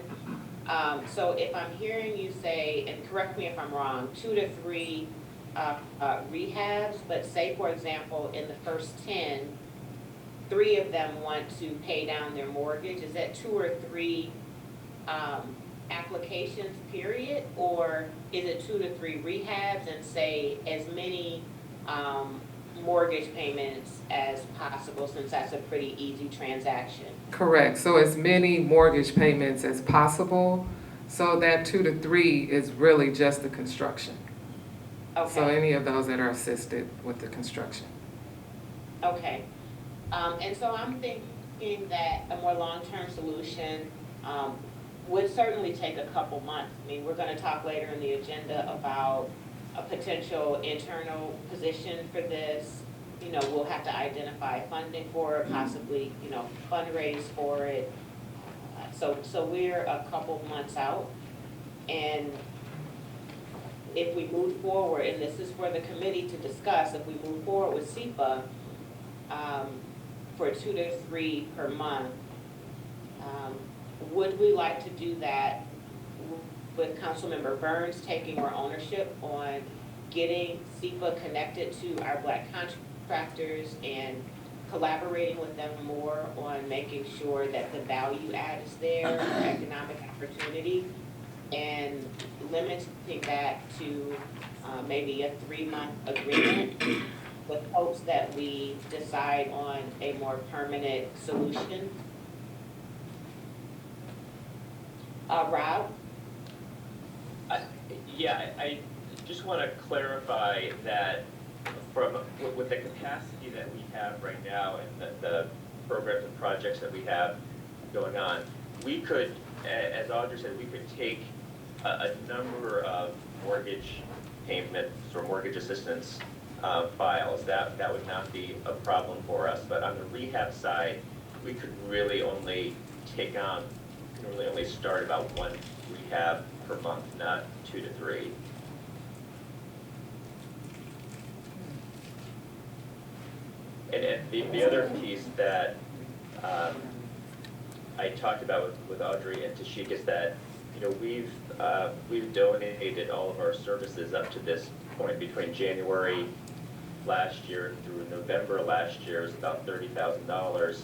So if I'm hearing you say, and correct me if I'm wrong, 2 to 3 rehabs, but say, for example, in the first 10, 3 of them want to pay down their mortgage, is that 2 or 3 applications, period? Or is it 2 to 3 rehabs and say as many mortgage payments as possible, since that's a pretty easy transaction? Correct. So as many mortgage payments as possible. So that 2 to 3 is really just the construction. Okay. So any of those that are assisted with the construction. Okay. And so I'm thinking that a more long-term solution would certainly take a couple months. I mean, we're going to talk later in the agenda about a potential internal position for this. We'll have to identify funding for it, possibly, fundraise for it. So we're a couple months out. And if we move forward, and this is for the committee to discuss, if we move forward with SEPA for 2 to 3 per month, would we like to do that with Councilmember Burns taking more ownership on getting SEPA connected to our Black contractors and collaborating with them more on making sure that the value add is there, economic opportunity, and limiting that to maybe a 3-month agreement with hopes that we decide on a more permanent solution? Rob? I just want to clarify that with the capacity that we have right now and the programs and projects that we have going on, we could, as Audrey said, we could take a number of mortgage payments or mortgage assistance files. That would not be a problem for us. But on the rehab side, we could really only only start about 1 rehab per month, not 2 to 3. And the other piece that I talked about with Audrey and Tashik is that we've donated all of our services up to this point between January last year through November last year is about $30,000.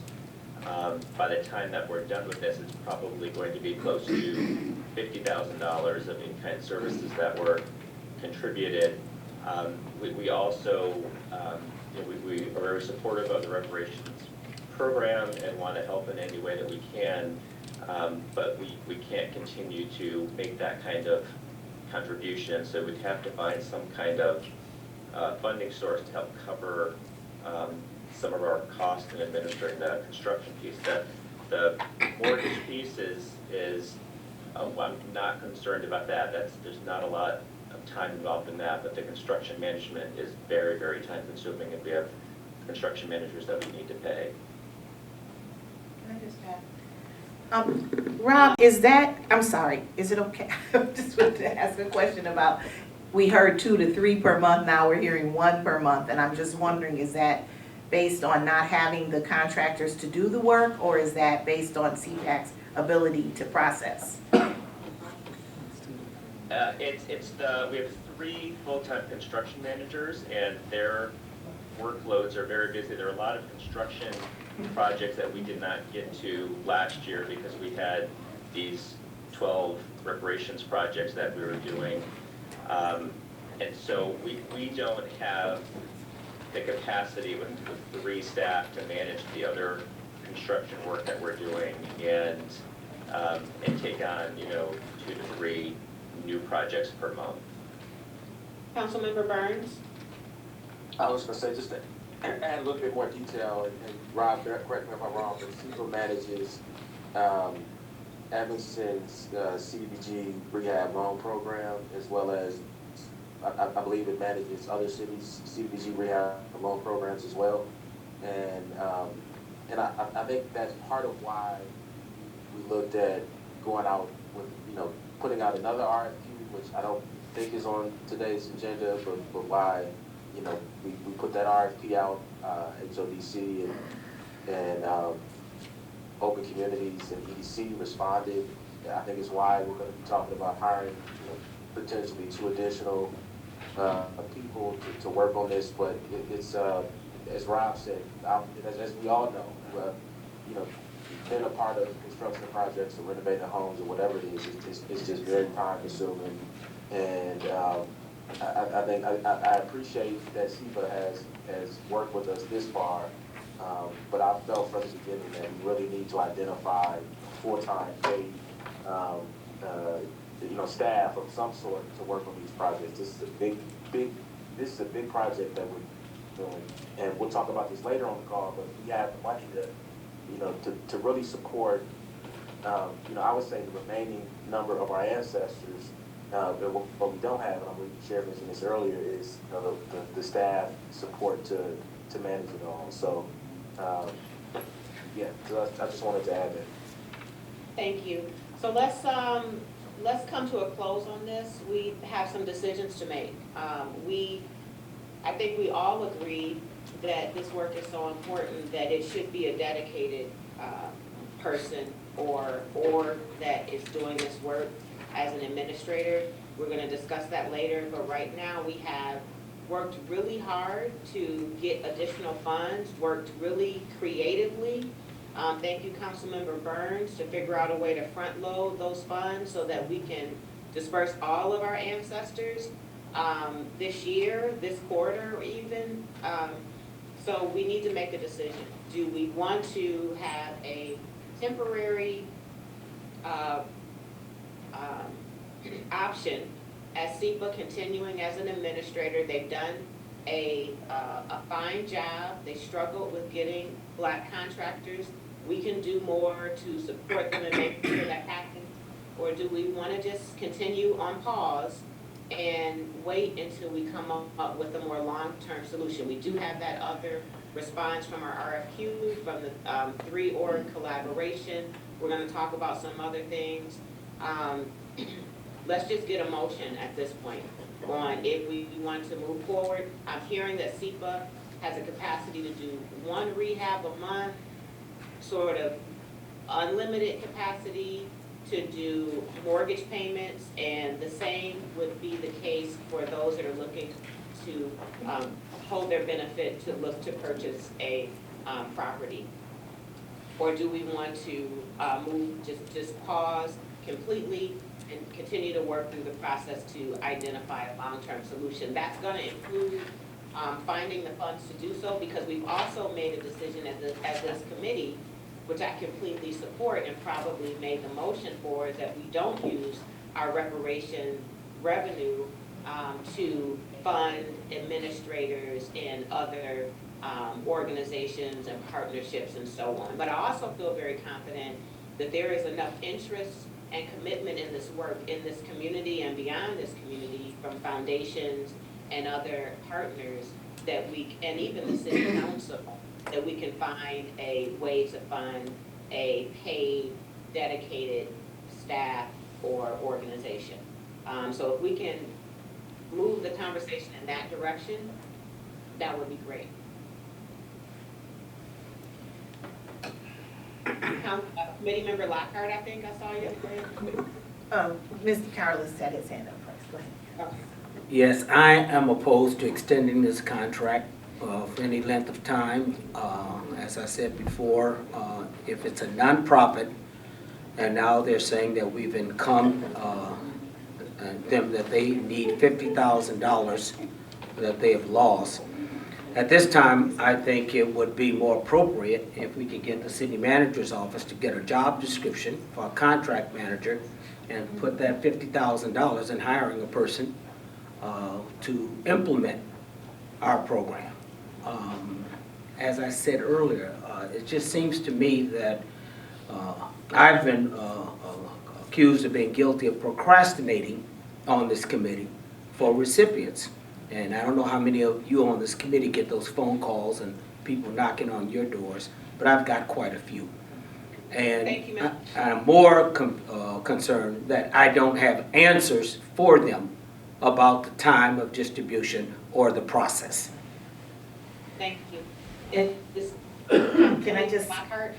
By the time that we're done with this, it's probably going to be close to $50,000 of in-kind services that were contributed. We also, we are very supportive of the reparations program and want to help in any way that we can, but we can't continue to make that kind of contribution, so we'd have to find some kind of funding source to help cover some of our costs in administering the construction piece. The mortgage piece is I'm not concerned about that. There's not a lot of time involved in that, but the construction management is very, very time consuming, and we have construction managers that we need to pay. Can I just add? Rob, is that, I'm sorry, is it okay? I just wanted to ask a question about, we heard 2 to 3 per month, now we're hearing 1 per month, and I'm just wondering, is that based on not having the contractors to do the work, or is that based on CPAC's ability to process? We have 3 full-time construction managers, and their workloads are very busy. There are a lot of construction projects that we did not get to last year because we had these 12 reparations projects that we were doing. And so we don't have the capacity with 3 staff to manage the other construction work that we're doing and take on, 2 to 3 new projects per month. Councilmember Burns? I was gonna say, just to add a little bit more detail, and Rob, correct me if I'm wrong, but CEPA manages Evanston's CDBG rehab loan program, as well as, I believe it manages other cities' CDBG rehab loan programs as well. And I think that's part of why we looked at going out with, putting out another RFQ, which I don't think is on today's agenda, but why, we put that RFP out, HODC and Open Communities and EDC responded. I think it's why we're going to be talking about hiring, potentially 2 additional people to work on this. But it's as Rob said, as we all know, been a part of construction projects or renovating homes or whatever it is, it's just very time consuming. And I think I appreciate that CEPA has worked with us this far, but I felt from the beginning that we really need to identify full-time paid, staff of some sort to work on these projects. This is a big project that we're doing, and we'll talk about this later on the call. But we have the money to really support, I would say the remaining number of our ancestors. What we don't have, and I believe the chair mentioned this earlier, is the staff support to manage it all. So, so I just wanted to add that. Thank you. So let's come to a close on this. We have some decisions to make. I think we all agree that this work is so important that it should be a dedicated person or that is doing this work as an administrator. We're going to discuss that later, but right now we have worked really hard to get additional funds, worked really creatively. Thank you, Councilmember Burns, to figure out a way to front load those funds so that we can disperse all of our ancestors this year, this quarter even. So we need to make a decision. Do we want to have a temporary option as CEPA continuing as an administrator? They've done a fine job. They struggled with getting Black contractors. We can do more to support them and make sure that happens. Or do we want to just continue on pause and wait until we come up with a more long-term solution? We do have that other response from our RFQ, from the 3 org collaboration. We're going to talk about some other things. Let's just get a motion at this point on if we want to move forward. I'm hearing that CEPA has a capacity to do 1 rehab a month, sort of unlimited capacity to do mortgage payments, and the same would be the case for those that are looking to hold their benefit to look to purchase a property. Or do we want to just pause, completely and continue to work through the process to identify a long-term solution. That's gonna include finding the funds to do so, because we've also made a decision as this committee, which I completely support and probably made the motion for, is that we don't use our reparation revenue to fund administrators and other organizations and partnerships and so on. But I also feel very confident that there is enough interest and commitment in this work in this community and beyond this community from foundations and other partners that we, and even the city council, that we can find a way to fund a paid, dedicated staff or organization. So if we can move the conversation in that direction, that would be great. Committee member Lockhart, I think I saw you. Mr. Carlos had his hand up first. Go ahead. Yes, I am opposed to extending this contract for any length of time. As I said before, if it's a nonprofit, and now they're saying that we've income them that they need $50,000 that they have lost. At this time, I think it would be more appropriate if we could get the city manager's office to get a job description for a contract manager and put that $50,000 in hiring a person to implement our program. As I said earlier, it just seems to me that I've been accused of being guilty of procrastinating on this committee for recipients. And I don't know how many of you on this committee get those phone calls and people knocking on your doors, but I've got quite a few. And I'm more concerned that I don't have answers for them about the time of distribution or the process. Thank you. Can I just,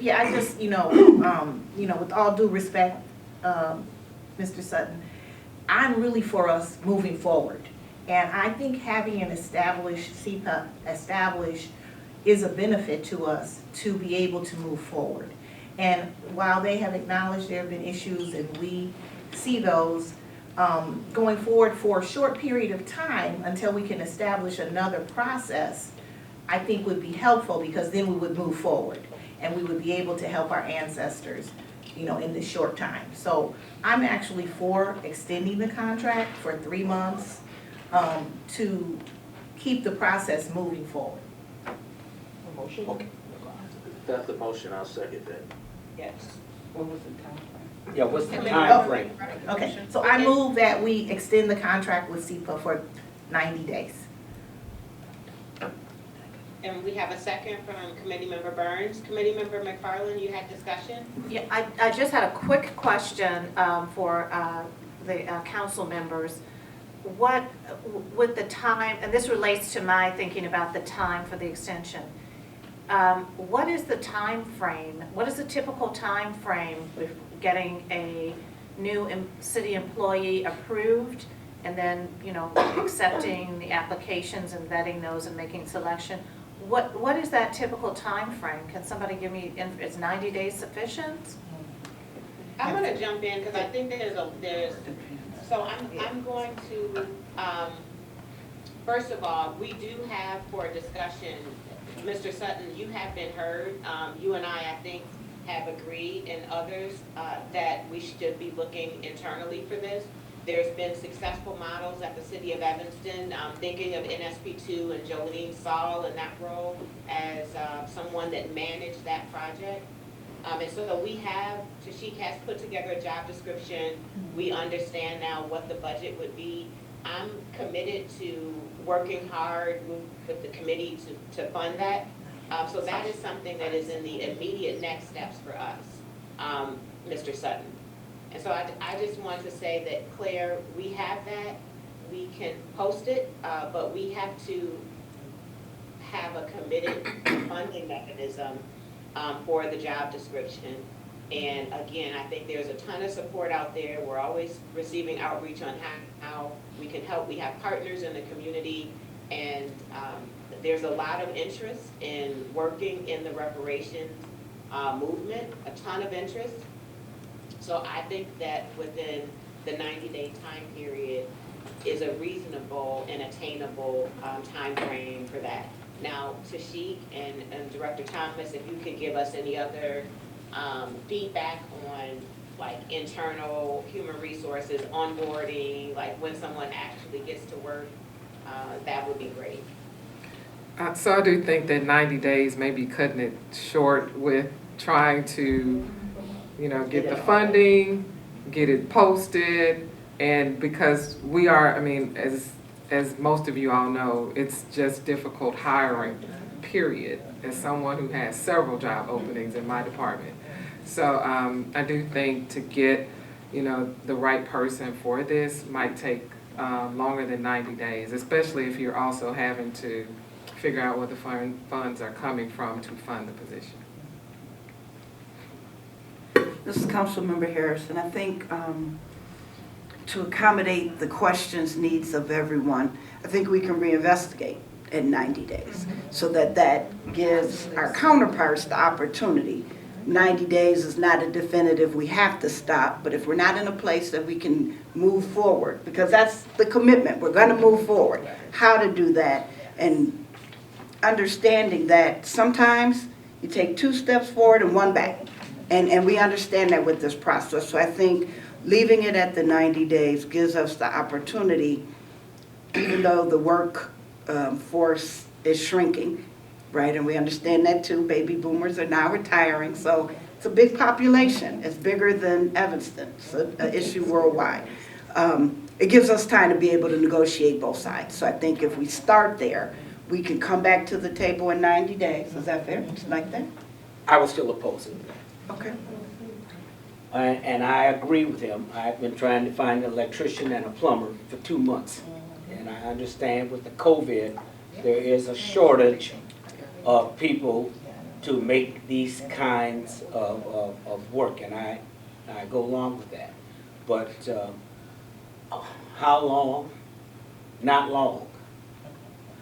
yeah, I just, with all due respect, Mr. Sutton, I'm really for us moving forward. And I think having an established CPA established is a benefit to us to be able to move forward. And while they have acknowledged there have been issues and we see those, going forward for a short period of time until we can establish another process, I think would be helpful, because then we would move forward and we would be able to help our ancestors, in this short time. So I'm actually for extending the contract for 3 months to keep the process moving forward. Okay. That's the motion, I'll second that. Yes. What was the time frame? Yeah, what's the time frame? Okay, so I move that we extend the contract with CPA for 90 days. And we have a second from Committee Member Burns. Committee Member McFarland, you had discussion? Yeah, I just had a quick question for the council members. What, with the time, and this relates to my thinking about the time for the extension, what is the time frame? What is the typical time frame with getting a new city employee approved and then, accepting the applications and vetting those and making selection? What is that typical time frame? Can somebody give me, is 90 days sufficient? I'm gonna jump in because I think so I'm going to, first of all, we do have for discussion, Mr. Sutton, you have been heard. You and I think, have agreed, and others, that we should be looking internally for this. There's been successful models at the city of Evanston. Thinking of NSP2 and Jolene Saul in that role as someone that managed that project. And so we have, Tashik has put together a job description. We understand now what the budget would be. I'm committed to working hard with the committee to fund that. So that is something that is in the immediate next steps for us, Mr. Sutton. And so I just want to say that, Claire, we have that. We can post it, but we have to have a committed funding mechanism for the job description. And again, I think there's a ton of support out there. We're always receiving outreach on how we can help. We have partners in the community, and there's a lot of interest in working in the reparations movement, a ton of interest. So I think that within the 90-day time period is a reasonable and attainable timeframe for that. Now, Tashik and Director Thomas, if you could give us any other feedback on like internal human resources, onboarding, like when someone actually gets to work, that would be great. So I do think that 90 days may be cutting it short with trying to, get the funding, get it posted, and because we are, I mean, as most of you all know, it's just difficult hiring, period, as someone who has several job openings in my department. So I do think to get, the right person for this might take longer than 90 days, especially if you're also having to figure out where the funds are coming from to fund the position. This is Councilmember Harris, and I think to accommodate the questions, needs of everyone, I think we can reinvestigate in 90 days so that gives our counterparts the opportunity. 90 days is not a definitive, we have to stop, but if we're not in a place that we can move forward, because that's the commitment, we're going to move forward, how to do that, and understanding that sometimes you take 2 steps forward and 1 back. And we understand that with this process. So I think leaving it at the 90 days gives us the opportunity, even though the work force is shrinking, right? And we understand that too. Baby boomers are now retiring. So it's a big population. It's bigger than Evanston. It's an issue worldwide. It gives us time to be able to negotiate both sides. So I think if we start there, we can come back to the table in 90 days. Is that fair? Just like that? I will still oppose it. Okay. And I agree with him. I've been trying to find an electrician and a plumber for 2 months. And I understand with the COVID, there is a shortage of people to make these kinds of work. And I go along with that. But how long? Not long.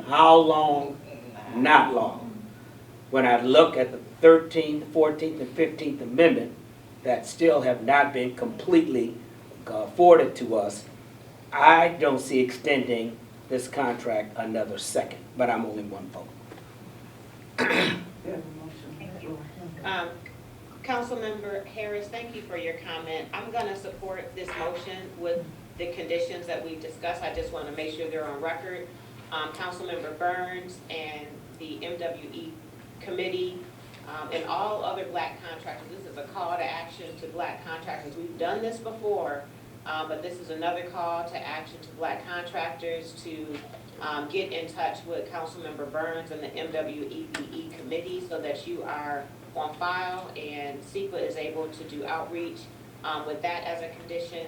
How long? Not long. When I look at the 13th, 14th, and 15th Amendment that still have not been completely afforded to us, I don't see extending this contract another second, but I'm only one vote. Councilmember Harris, thank you for your comment. I'm going to support this motion with the conditions that we've discussed. I just want to make sure they're on record. Councilmember Burns and the MWE committee and all other black contractors, this is a call to action to black contractors. We've done this before, but this is another call to action to black contractors to get in touch with Councilmember Burns and the MWEBE committee so that you are on file and CEQA is able to do outreach with that as a condition,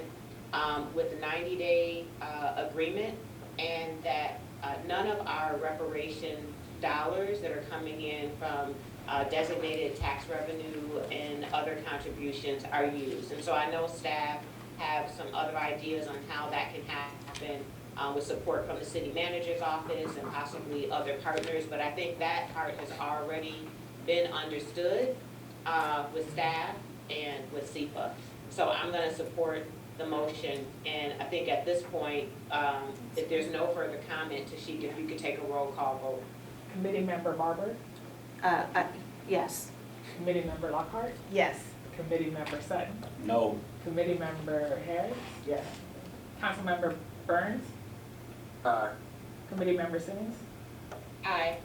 with the 90-day agreement, and that none of our reparation dollars that are coming in from designated tax revenue and other contributions are used. And so I know staff have some other ideas on how that can happen with support from the city manager's office and possibly other partners, but I think that part has already been understood with staff and with CEPA. So I'm going to support the motion, and I think at this point, if there's no further comment, Tashik, if you could take a roll call vote. Committee Member Barber? Yes. Committee Member Lockhart? Yes. Committee Member Sutton? No. Committee Member Harris? Yes. Councilmember Burns? Aye. Committee Member Simmons? Aye.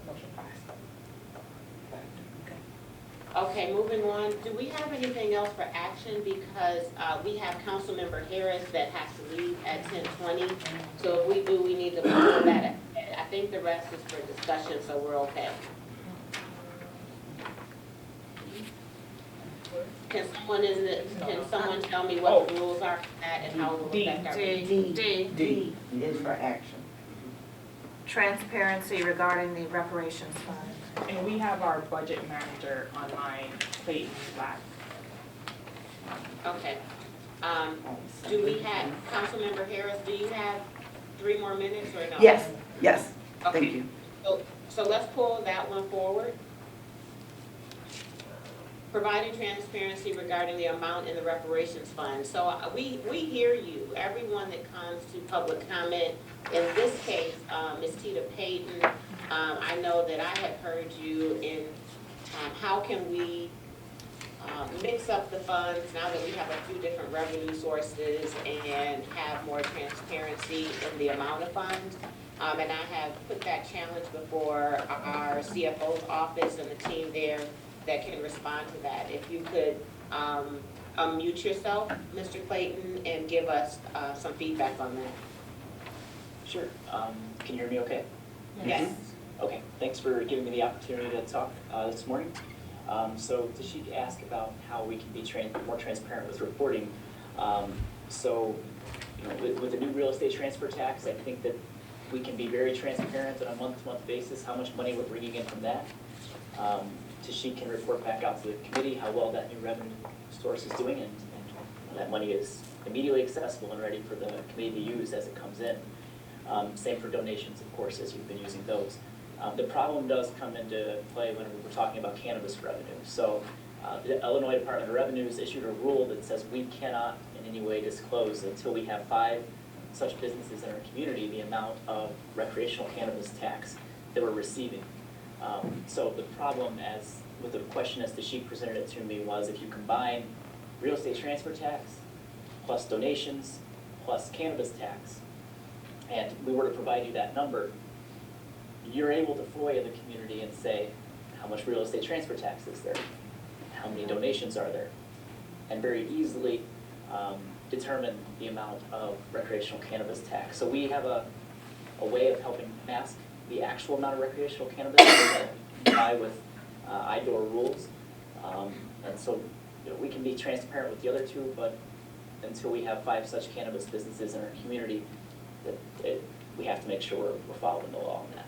Motion passed. Okay, moving on. Do we have anything else for action? Because we have Councilmember Harris that has to leave at 10:20. So if we do, we need to pull that. I think the rest is for discussion, so we're okay. Can someone tell me what the rules are for that and how it will affect our meeting? D is for action. Transparency regarding the reparations fund. And we have our budget manager online, Clayton Black. Okay. Do we have, Councilmember Harris, do you have 3 more minutes or no? Yes, yes, Okay. thank you. So let's pull that one forward. providing transparency regarding the amount in the reparations fund. So we hear you, everyone that comes to public comment. In this case, Ms. Tita Payton, I know that I have heard you in how can we mix up the funds now that we have a few different revenue sources and have more transparency in the amount of funds. And I have put that challenge before our CFO's office and the team there that can respond to that. If you could unmute yourself, Mr. Clayton, and give us some feedback on that. Sure. Can you hear me okay? Yes. Okay, thanks for giving me the opportunity to talk this morning. So Tashik asked about how we can be more transparent with reporting. So, you know, with the new real estate transfer tax, I think that we can be very transparent on a month-to-month basis how much money we're bringing in from that. Tashik can report back out to the committee how well that new revenue source is doing, and that money is immediately accessible and ready for the committee to use as it comes in. Same for donations, of course, as you've been using those. The problem does come into play when we're talking about cannabis revenue. So the Illinois Department of Revenue has issued a rule that says we cannot in any way disclose until we have 5 such businesses in our community the amount of recreational cannabis tax that we're receiving. So the problem, as with the question as Tashik presented it to me, was if you combine real estate transfer tax plus donations plus cannabis tax, and we were to provide you that number, you're able to FOIA the community and say, how much real estate transfer tax is there? How many donations are there? And very easily determine the amount of recreational cannabis tax. So we have a way of helping mask the actual amount of recreational cannabis that comply with IDOR rules. And so, you know, we can be transparent with the other 2, but until we have 5 such cannabis businesses in our community, we have to make sure we're following the law on that.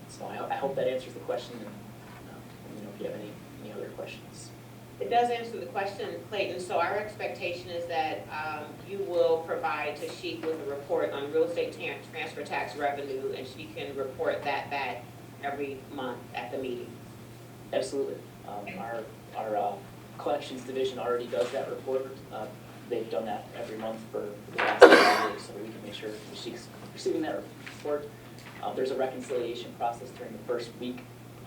So I hope that answers the question, and you know, if you have any other questions. It does answer the question, Clayton. So our expectation is that you will provide Tashik with a report on real estate transfer tax revenue, and she can report that back every month at the meeting. Absolutely. Our collections division already does that report. They've done that every month for the last 5 years, so we can make sure Tashik's receiving that report. There's a reconciliation process during the first week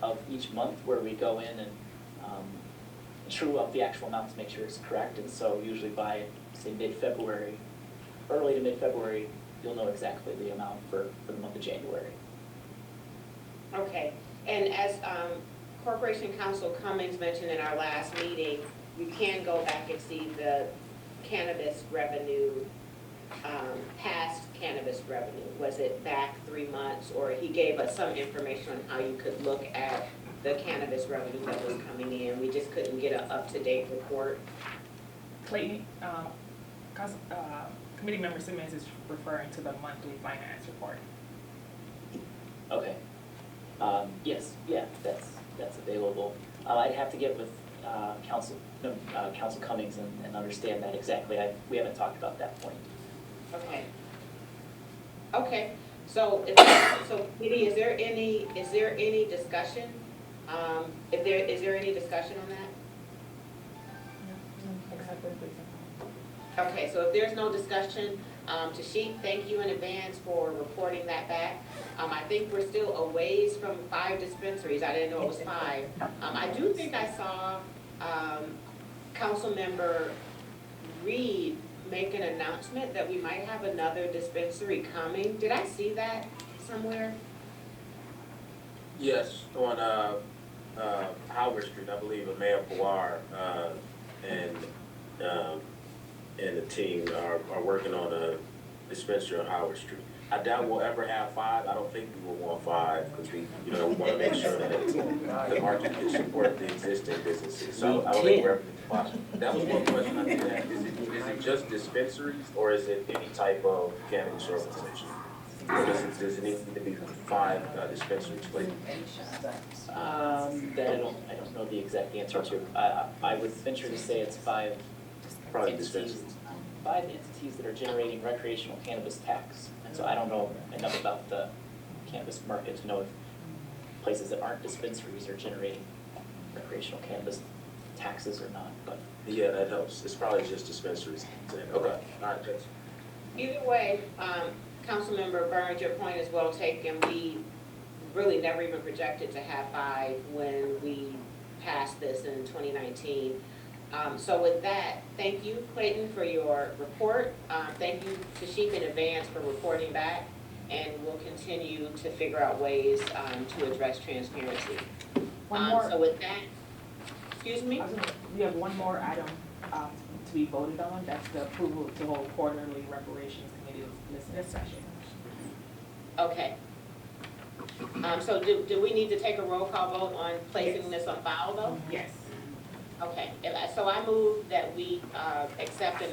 of each month where we go in and true up the actual amount to make sure it's correct. And so usually by, say, mid-February, early to mid-February, you'll know exactly the amount for the month of January. Okay. And as Corporation Counsel Cummings mentioned in our last meeting, you can go back and see the cannabis revenue, past cannabis revenue. Was it back 3 months? Or he gave us some information on how you could look at the cannabis revenue that was coming in. We just couldn't get an up-to-date report. Clayton, committee member Simmons is referring to the monthly finance report. Okay. Yes, yeah, that's available. I'd have to get with Council Cummings and understand that exactly. We haven't talked about that point. Okay. Okay. So, Kitty, is there any discussion? Is there any discussion on that? Okay, so if there's no discussion, Tashik, thank you in advance for reporting that back. I think we're still a ways from 5 dispensaries. I didn't know it was 5. I do think I saw Councilmember Reed make an announcement that we might have another dispensary coming. Did I see that somewhere? Yes, on Howard Street, I believe Mayor Boar and the team are working on a dispensary on Howard Street. I doubt we'll ever have 5. I don't think we will want 5 because we want to make sure that the market can support the existing businesses. So I don't think we're ever possible. That was one question I did have. Is it just dispensaries or is it any type of cannabis organization? Or does it need to be 5 dispensaries, please? That I don't know the exact answer to. I would venture to say it's 5 entities, 5 entities that are generating recreational cannabis tax. And so I don't know enough about the cannabis market to know if places that aren't dispensaries are generating recreational cannabis taxes or not, but. Yeah, that helps. It's probably just dispensaries. Okay, all right, that's. Either way, Councilmember Burns, your point is well taken. We really never even projected to have 5 when we passed this in 2019. So with that, thank you, Clayton, for your report. Thank you, Tashik, in advance for reporting back. And we'll continue to figure out ways to address transparency. One more. So with that, excuse me? We have one more item to be voted on. That's the approval to hold quarterly reparations committee listening session. Okay. So do we need to take a roll call vote on placing this on file though? Yes. Okay, so I move that we accept and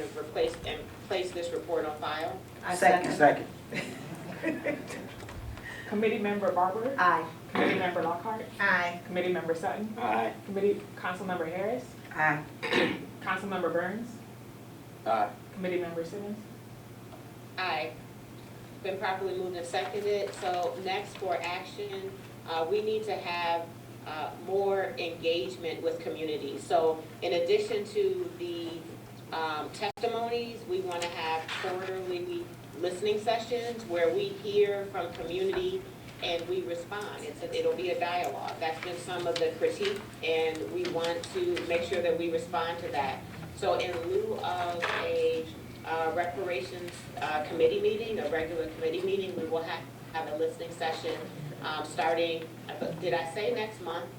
place this report on file. Second. Committee member Barber. Aye. Committee member Lockhart. Aye. Committee member Sutton. Aye. Council member Harris. Aye. Council member Burns. Aye. Committee member Simmons. Aye. Been properly moved and seconded. So next for action, we need to have more engagement with communities. So in addition to the testimonies, we want to have quarterly listening sessions where we hear from community and we respond. It'll be a dialogue. That's been some of the critique, and we want to make sure that we respond to that. So in lieu of a reparations committee meeting, a regular committee meeting, we will have a listening session starting, did I say next month,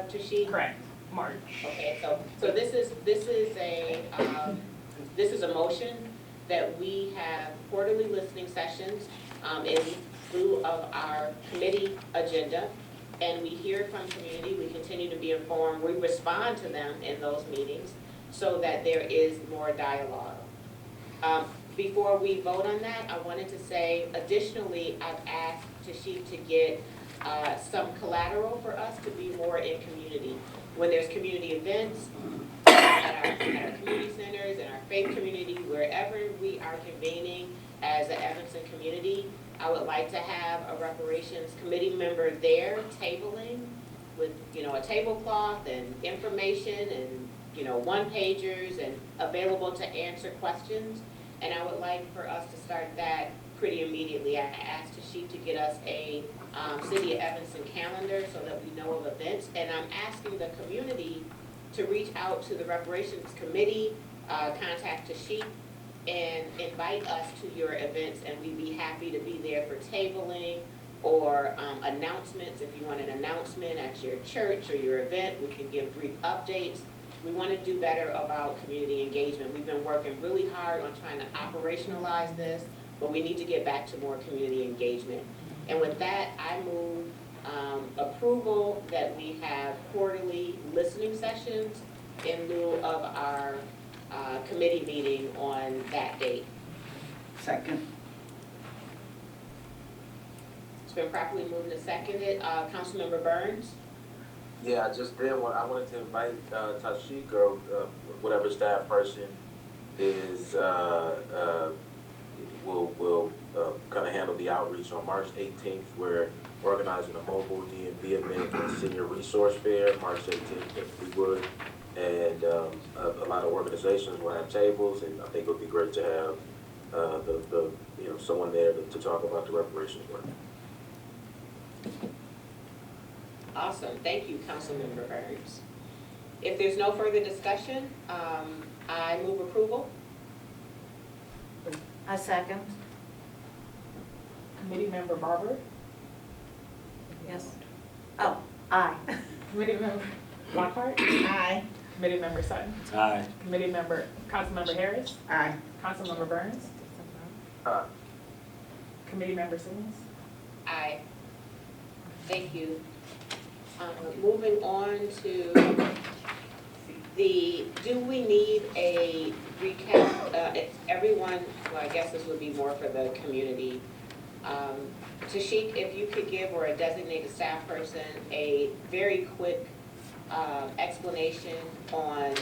Tashik? Correct. March. Okay, so this is a motion that we have quarterly listening sessions in lieu of our committee agenda, and we hear from community, we continue to be informed, we respond to them in those meetings so that there is more dialogue. Before we vote on that, I wanted to say, additionally, I've asked Tashik to get some collateral for us to be more in community. When there's community events, at our community centers, in our faith community, wherever we are convening as an Evanston community, I would like to have a reparations committee member there tabling with, a tablecloth and information and, one-pagers and available to answer questions. And I would like for us to start that pretty immediately. I asked Tashik to get us a City of Evanston calendar so that we know of events. And I'm asking the community to reach out to the reparations committee, contact Tashik, and invite us to your events, and we'd be happy to be there for tabling or announcements. If you want an announcement at your church or your event, we can give brief updates. We want to do better about community engagement. We've been working really hard on trying to operationalize this, but we need to get back to more community engagement. And with that, I move approval that we have quarterly listening sessions in lieu of our committee meeting on that date. Second. It's been properly moved and seconded. Councilmember Burns? Yeah, I wanted to invite Tashik or whatever staff person is, will kind of handle the outreach on March 18th. We're organizing a mobile DMV event and senior resource fair, March 18th, if we would. And a lot of organizations will have tables, and I think it would be great to have someone there to talk about the reparations work. Awesome, thank you, Councilmember Burns. If there's no further discussion, I move approval. I second. Committee member Barber. Yes. Oh, aye. Committee member Lockhart. Aye. Committee member Sutton. Aye. Council member Harris. Aye. Council member Burns. Aye. Committee member Simmons. Aye. Thank you. Moving on to do we need a recap? Everyone, well, I guess this would be more for the community. Tashik, if you could give, or a designated staff person, a very quick explanation on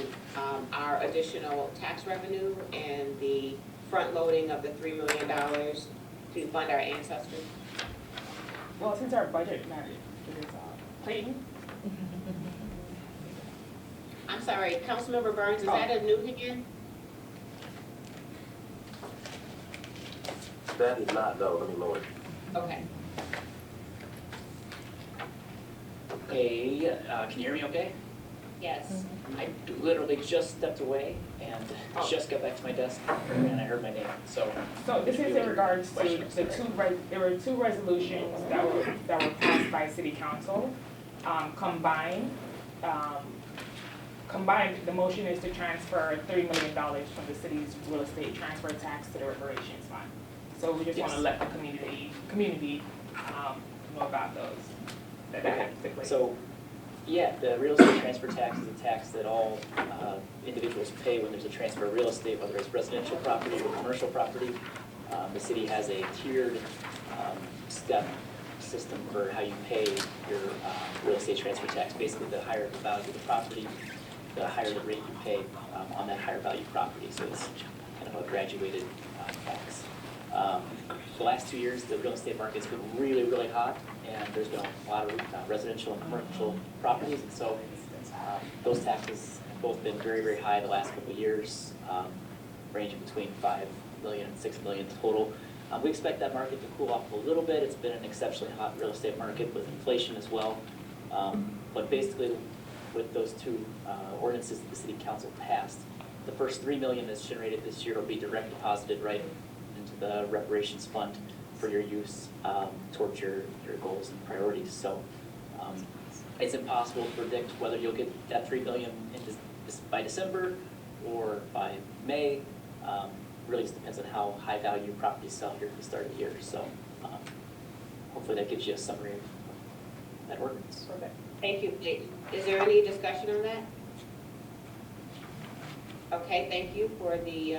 our additional tax revenue and the front loading of the $3 million to fund our ancestors. Well, since our budget matters, Clayton? I'm sorry, Councilmember Burns, is that a new hand? That is not, no, let me lower it. Okay. Hey, can you hear me okay? Yes. I literally just stepped away and just got back to my desk and I heard my name, so. So this is in regards to the there were two resolutions that were passed by city council. Combined, the motion is to transfer $3 million from the city's real estate transfer tax to the reparations fund. So we just want to let the community know about those. So, yeah, the real estate transfer tax is a tax that all individuals pay when there's a transfer of real estate, whether it's residential property or commercial property. The city has a tiered step system for how you pay your real estate transfer tax. Basically, the higher the value of the property, the higher the rate you pay on that higher value property. So it's kind of a graduated tax. The last 2 years, the real estate market's been really, really hot, and there's been a lot of residential and commercial properties, and so those taxes have both been very, very high the last couple of years, ranging between $5 million and $6 million total. We expect that market to cool off a little bit. It's been an exceptionally hot real estate market with inflation as well. But basically, with those two ordinances that the city council passed, the first $3 million that's generated this year will be direct deposited right into the reparations fund for your use towards your goals and priorities. So it's impossible to predict whether you'll get that $3 million by December or by May. Really just depends on how high value properties sell here at the start of the year. So hopefully that gives you a summary of that ordinance. Perfect. Thank you. Is there any discussion on that? Okay, thank you for the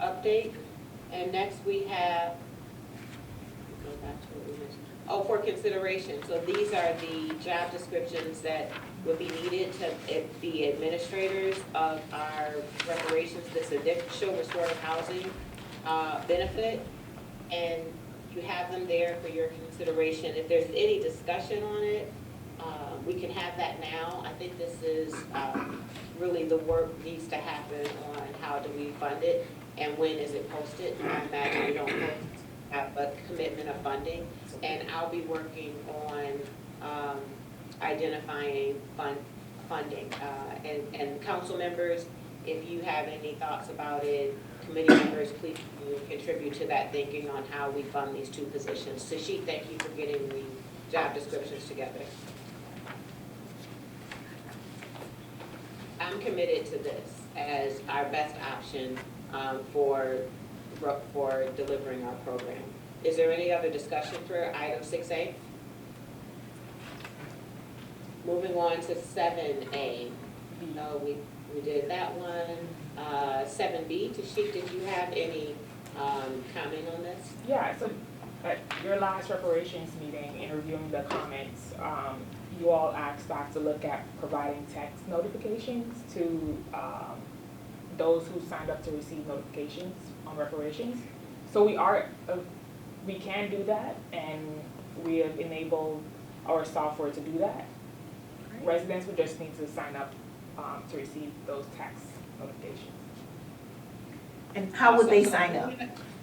update. And next we have, go back to what we mentioned. Oh, for consideration. So these are the job descriptions that would be needed to be administrators of our reparations, this additional restorative housing benefit. And you have them there for your consideration. If there's any discussion on it, we can have that now. I think this is really the work needs to happen on how do we fund it and when is it posted. I imagine we don't have a commitment of funding. And I'll be working on identifying funding. And council members, if you have any thoughts about it, committee members, please contribute to that thinking on how we fund these two positions. Tashik, thank you for getting the job descriptions together. I'm committed to this as our best option for delivering our program. Is there any other discussion for item 6A? Moving on to 7A. No, we did that one. 7B, Tashik, did you have any comment on this? Yeah, so at your last reparations meeting, in reviewing the comments, you all asked staff to look at providing text notifications to those who signed up to receive notifications on reparations. So we can do that, and we have enabled our software to do that. Great. Residents would just need to sign up to receive those text notifications. And how would they sign up?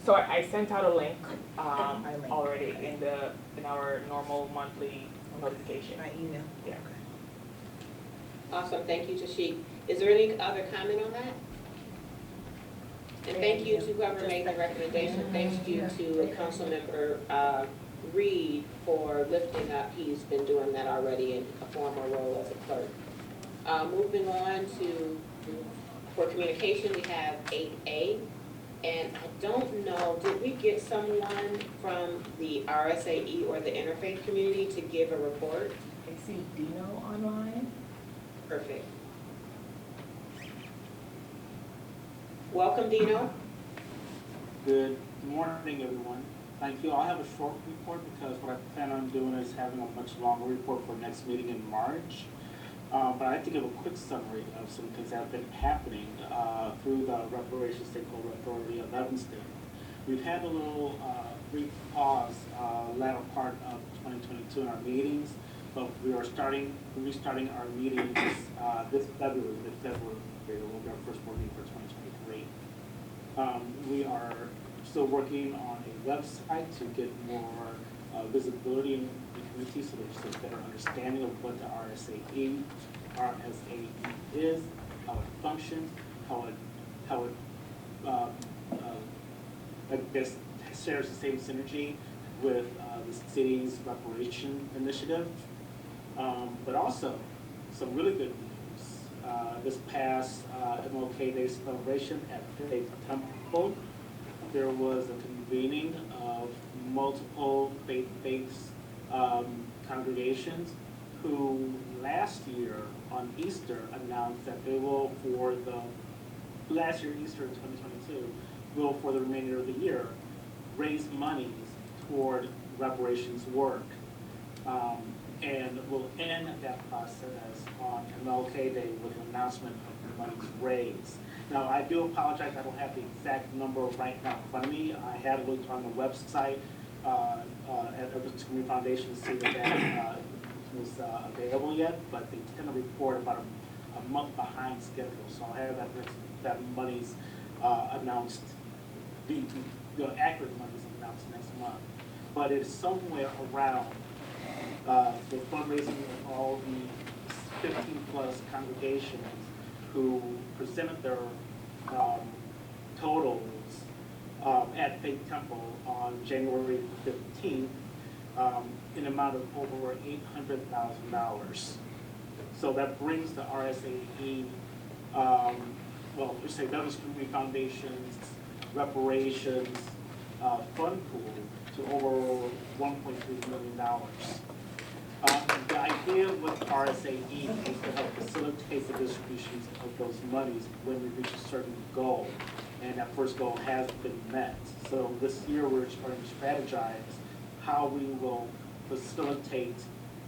So I sent out a link already in our normal monthly notification. By email? Yeah. Awesome, thank you, Tashik. Is there any other comment on that? And thank you to whoever made the recommendation. Thank you to Councilmember Reed for lifting up. He's been doing that already in a former role as a clerk. Moving on to, for communication, we have 8A. And I don't know, did we get someone from the RSAE or the interfaith community to give a report? I see Dino online. Perfect. Welcome, Dino. Good morning, everyone. Thank you. I'll have a short report because what I plan on doing is having a much longer report for next meeting in March. But I'd like to give a quick summary of some things that have been happening through the Reparations Stakeholder Authority of Evanston. We've had a little brief pause latter part of 2022 in our meetings, but we are restarting our meetings this February, will be our first board meeting for 2023. We are still working on a website to get more visibility in the community so there's a better understanding of what the RSAE is, how it functions, how it I guess shares the same synergy with the city's reparation initiative. But also some really good news. This past MLK Day celebration at Faith Temple, there was a convening of multiple faith-based congregations who last year on Easter announced that they will, for the last year Easter in 2022, will for the remainder of the year raise monies toward reparations work. And we'll end that process on MLK Day with an announcement of the monies raised. Now, I do apologize, I don't have the exact number right now in front of me. I had looked on the website at the Community Foundation to see that that was available yet, but they tend to report about a month behind schedule. So I have that money's announced, the accurate money's announced next month. But it's somewhere around the fundraising of all the 15-plus congregations who presented their totals at Faith Temple on January 15th in an amount of over $800,000. So that brings the RSAE, well, we say Douglas Community Foundation's reparations fund pool to over $1.3 million. The idea with RSAE is to help facilitate the distributions of those monies when we reach a certain goal, and that first goal has been met. So this year we're starting to strategize how we will facilitate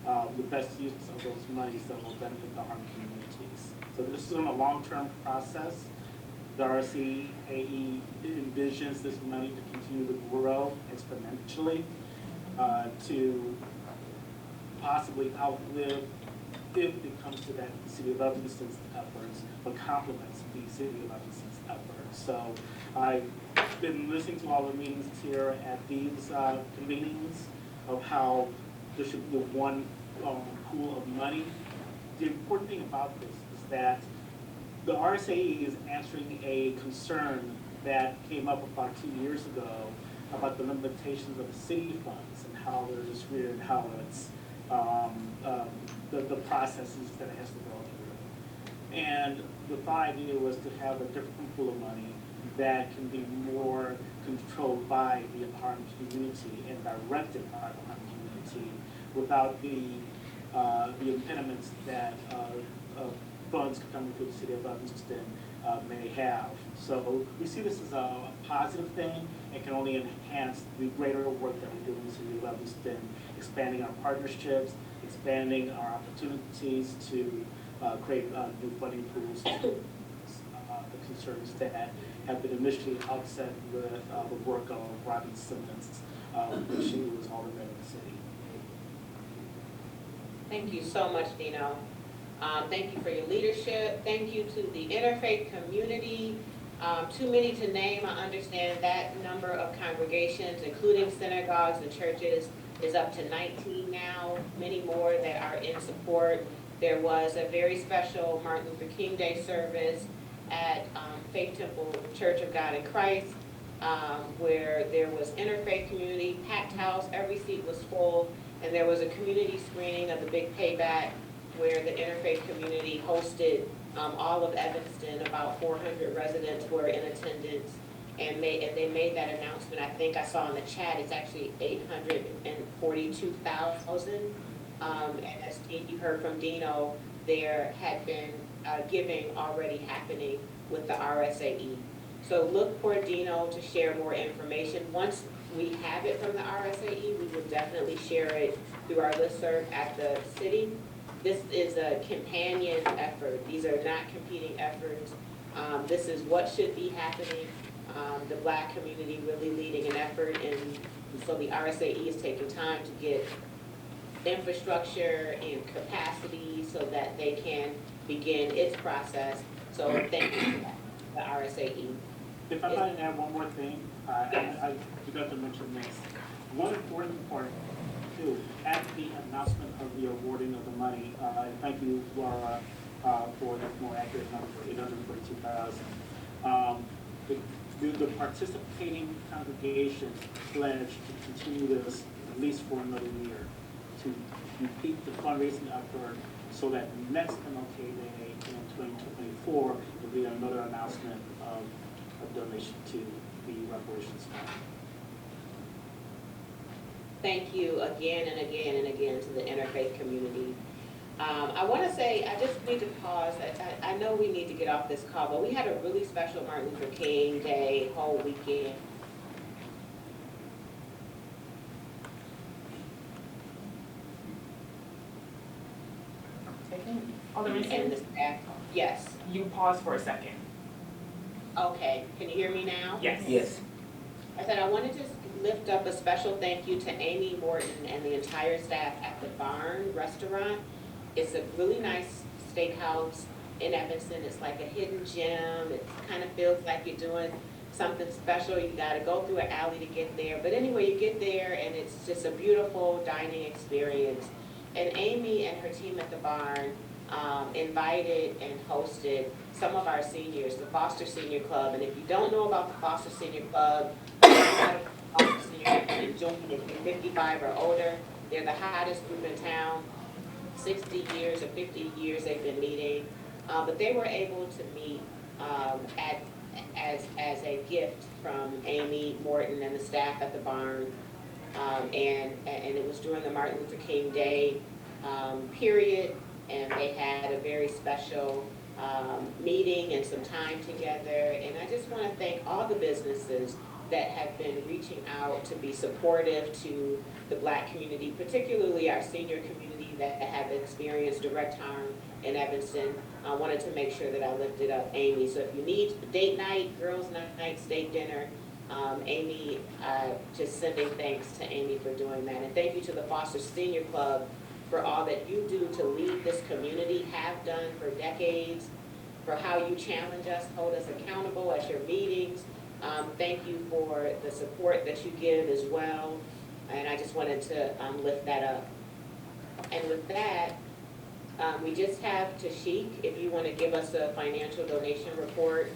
the best use of those monies that will benefit the harm communities. So this is a long-term process. The RSAE envisions this money to continue to grow exponentially to possibly outlive, if it comes to that, the City of Evanston's efforts, but complements the City of Evanston's efforts. So I've been listening to all the meetings here at these convenings of how there should be one pool of money. The important thing about this is that the RSAE is answering a concern that came up about 2 years ago about the limitations of the city funds and how they're distributed and how it's the processes that it has to go through. And the thought idea was to have a different pool of money that can be more controlled by the harmed community and directed by the harmed community without the impediments that funds coming through the City of Evanston may have. So we see this as a positive thing and can only enhance the greater work that we do in the City of Evanston, expanding our partnerships, expanding our opportunities to create new funding pools to the concerns that have been initially outset with the work of Robin Simmons when she was alderman in the city. Thank you so much, Dino. Thank you for your leadership. Thank you to the interfaith community. Too many to name. I understand that number of congregations, including synagogues and churches, is up to 19 now. Many more that are in support. There was a very special Martin Luther King Day service at Faith Temple Church of God in Christ, where there was interfaith community, packed house, every seat was full, and there was a community screening of The Big Payback where the interfaith community hosted all of Evanston. About 400 residents were in attendance, and they made that announcement. I think I saw in the chat it's actually 842,000. And as you heard from Dino, there had been giving already happening with the RSAE. So look for Dino to share more information. Once we have it from the RSAE, we will definitely share it through our listserv at the city. This is a companion effort. These are not competing efforts. This is what should be happening. The Black community really leading an effort, and so the RSAE is taking time to get infrastructure and capacity so that they can begin its process. So thank you for that, the RSAE. If I might add one more thing, I forgot to mention this. One important part too, at the announcement of the awarding of the money, and thank you, Laura, for that more accurate number for 842,000. The participating congregation pledged to continue this at least for another year, to repeat the fundraising effort so that next MLK Day in 2024 will be another announcement of a donation to the reparations fund. Thank you again and again and again to the interfaith community. I want to say, I just need to pause. I know we need to get off this call, but we had a really special Martin Luther King Day whole weekend. And the staff, yes. You pause for a second. Okay, can you hear me now? Yes. Yes. I said I wanted to lift up a special thank you to Amy Morton and the entire staff at the Barn Restaurant. It's a really nice steakhouse in Evanston. It's like a hidden gem. It kind of feels like you're doing something special. You got to go through an alley to get there. But anyway, you get there and it's just a beautiful dining experience. And Amy and her team at the Barn invited and hosted some of our seniors, the Foster Senior Club. And if you don't know about the Foster Senior Club, Foster Senior Club, join if you're 55 or older. They're the hottest group in town. 60 years or 50 years they've been meeting, but they were able to meet as a gift from Amy Morton and the staff at the Barn, and it was during the Martin Luther King Day period, and they had a very special meeting and some time together. And I just want to thank all the businesses that have been reaching out to be supportive to the Black community, particularly our senior community that have experienced direct harm in Evanston. I wanted to make sure that I lifted up Amy. So if you need date night, girls' night, steak dinner, Amy, just sending thanks to Amy for doing that. And thank you to the Foster Senior Club for all that you do to lead this community, have done for decades, for how you challenge us, hold us accountable at your meetings. Thank you for the support that you give as well. And I just wanted to lift that up. And with that, we just have Tashik, if you want to give us a financial donation report.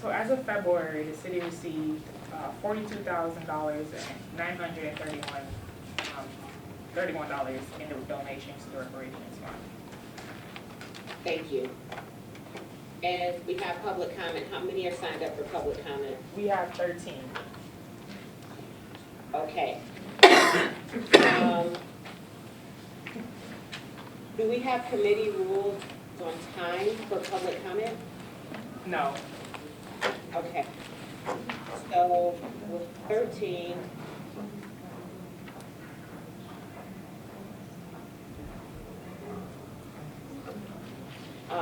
So as of February, the city received $42,931 in the donations to the Reparations Fund. Thank you. And we have public comment. How many are signed up for public comment? We have 13. Okay. Do we have committee rules on time for public comment? No. Okay. So with 13,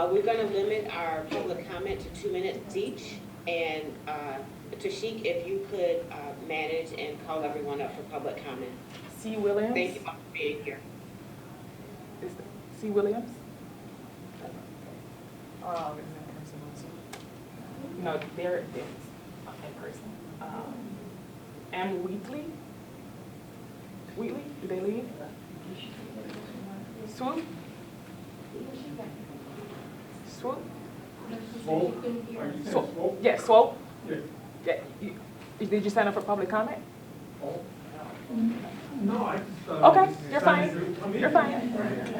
we're going to limit our public comment to 2 minutes each. And Tashik, if you could manage and call everyone up for public comment. C. Williams? Thank you for being here. Is C. Williams? No, they're in person. And Wheatley? Did they leave? Swoop? Swoop? Swope? Yes, Swope? Yeah. Did you sign up for public comment? No, I just. Okay, you're fine. You're fine.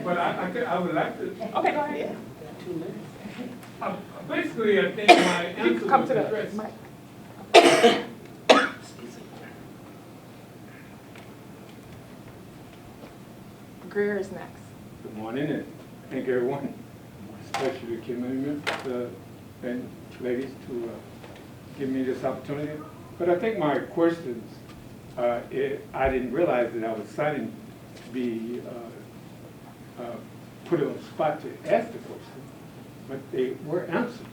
But I would like to. Okay, go ahead. 2 minutes. Basically, I think my answer Come was to the addressed. mic. Greer is next. Good morning, and thank everyone, especially the community and ladies, to give me this opportunity. But I think my questions, I didn't realize that I was signing to be put on the spot to ask the question, but they were answered.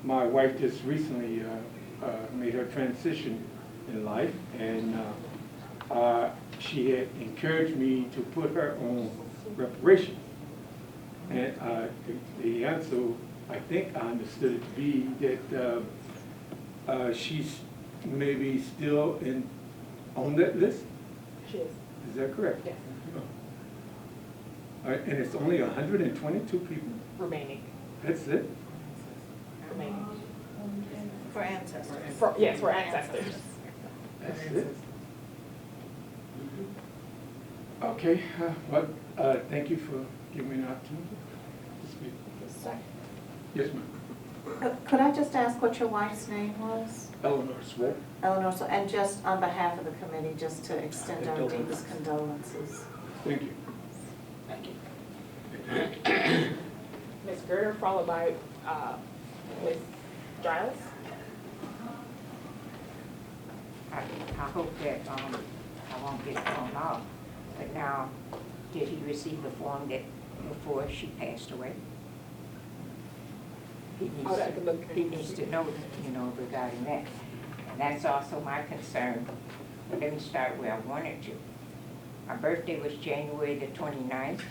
My wife just recently made her transition in life, and she had encouraged me to put her on reparations. And the answer, I think I understood it to be that she's maybe still on that list? She is. Is that correct? Yes. All right, and it's only 122 people? Remaining. That's it? Remaining. For ancestors. Yes, for ancestors. That's it? Okay, well, thank you for giving me an opportunity to speak. Yes, ma'am. Could I just ask what your wife's name was? Eleanor Swope. Eleanor, and just on behalf of the committee, just to extend our deepest condolences. Thank you. Thank you. Ms. Gerder, followed by Ms. Giles. I hope that I won't get thrown off. But now, did he receive the form that before she passed away? He needs to know, regarding that. And that's also my concern. But let me start where I wanted to. My birthday was January the 29th.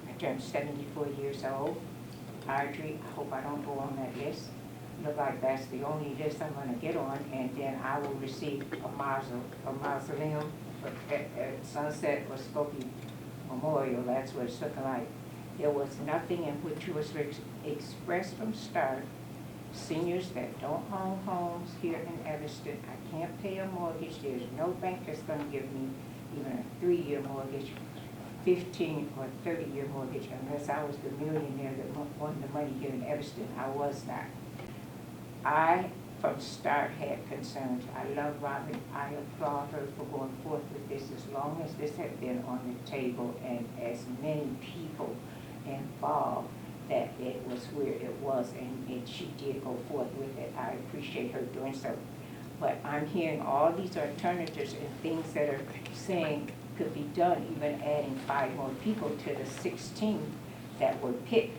I turned 74 years old. Audrey, I hope I don't go on that list. Look like that's the only list I'm gonna get on, and then I will receive a mausoleum at Sunset or Skokie Memorial. That's what it's looking like. There was nothing in which was expressed from start. Seniors that don't own homes here in Evanston, I can't pay a mortgage. There's no bank that's gonna give me even a 3-year mortgage, 15 or 30-year mortgage, unless I was the millionaire that wanted the money here in Evanston. I was not. I, from start, had concerns. I love Robin. I applaud her for going forth with this as long as this had been on the table and as many people involved that it was where it was, and she did go forth with it. I appreciate her doing so. But I'm hearing all these alternatives and things that are saying could be done, even adding 5 more people to the 16 that were picked.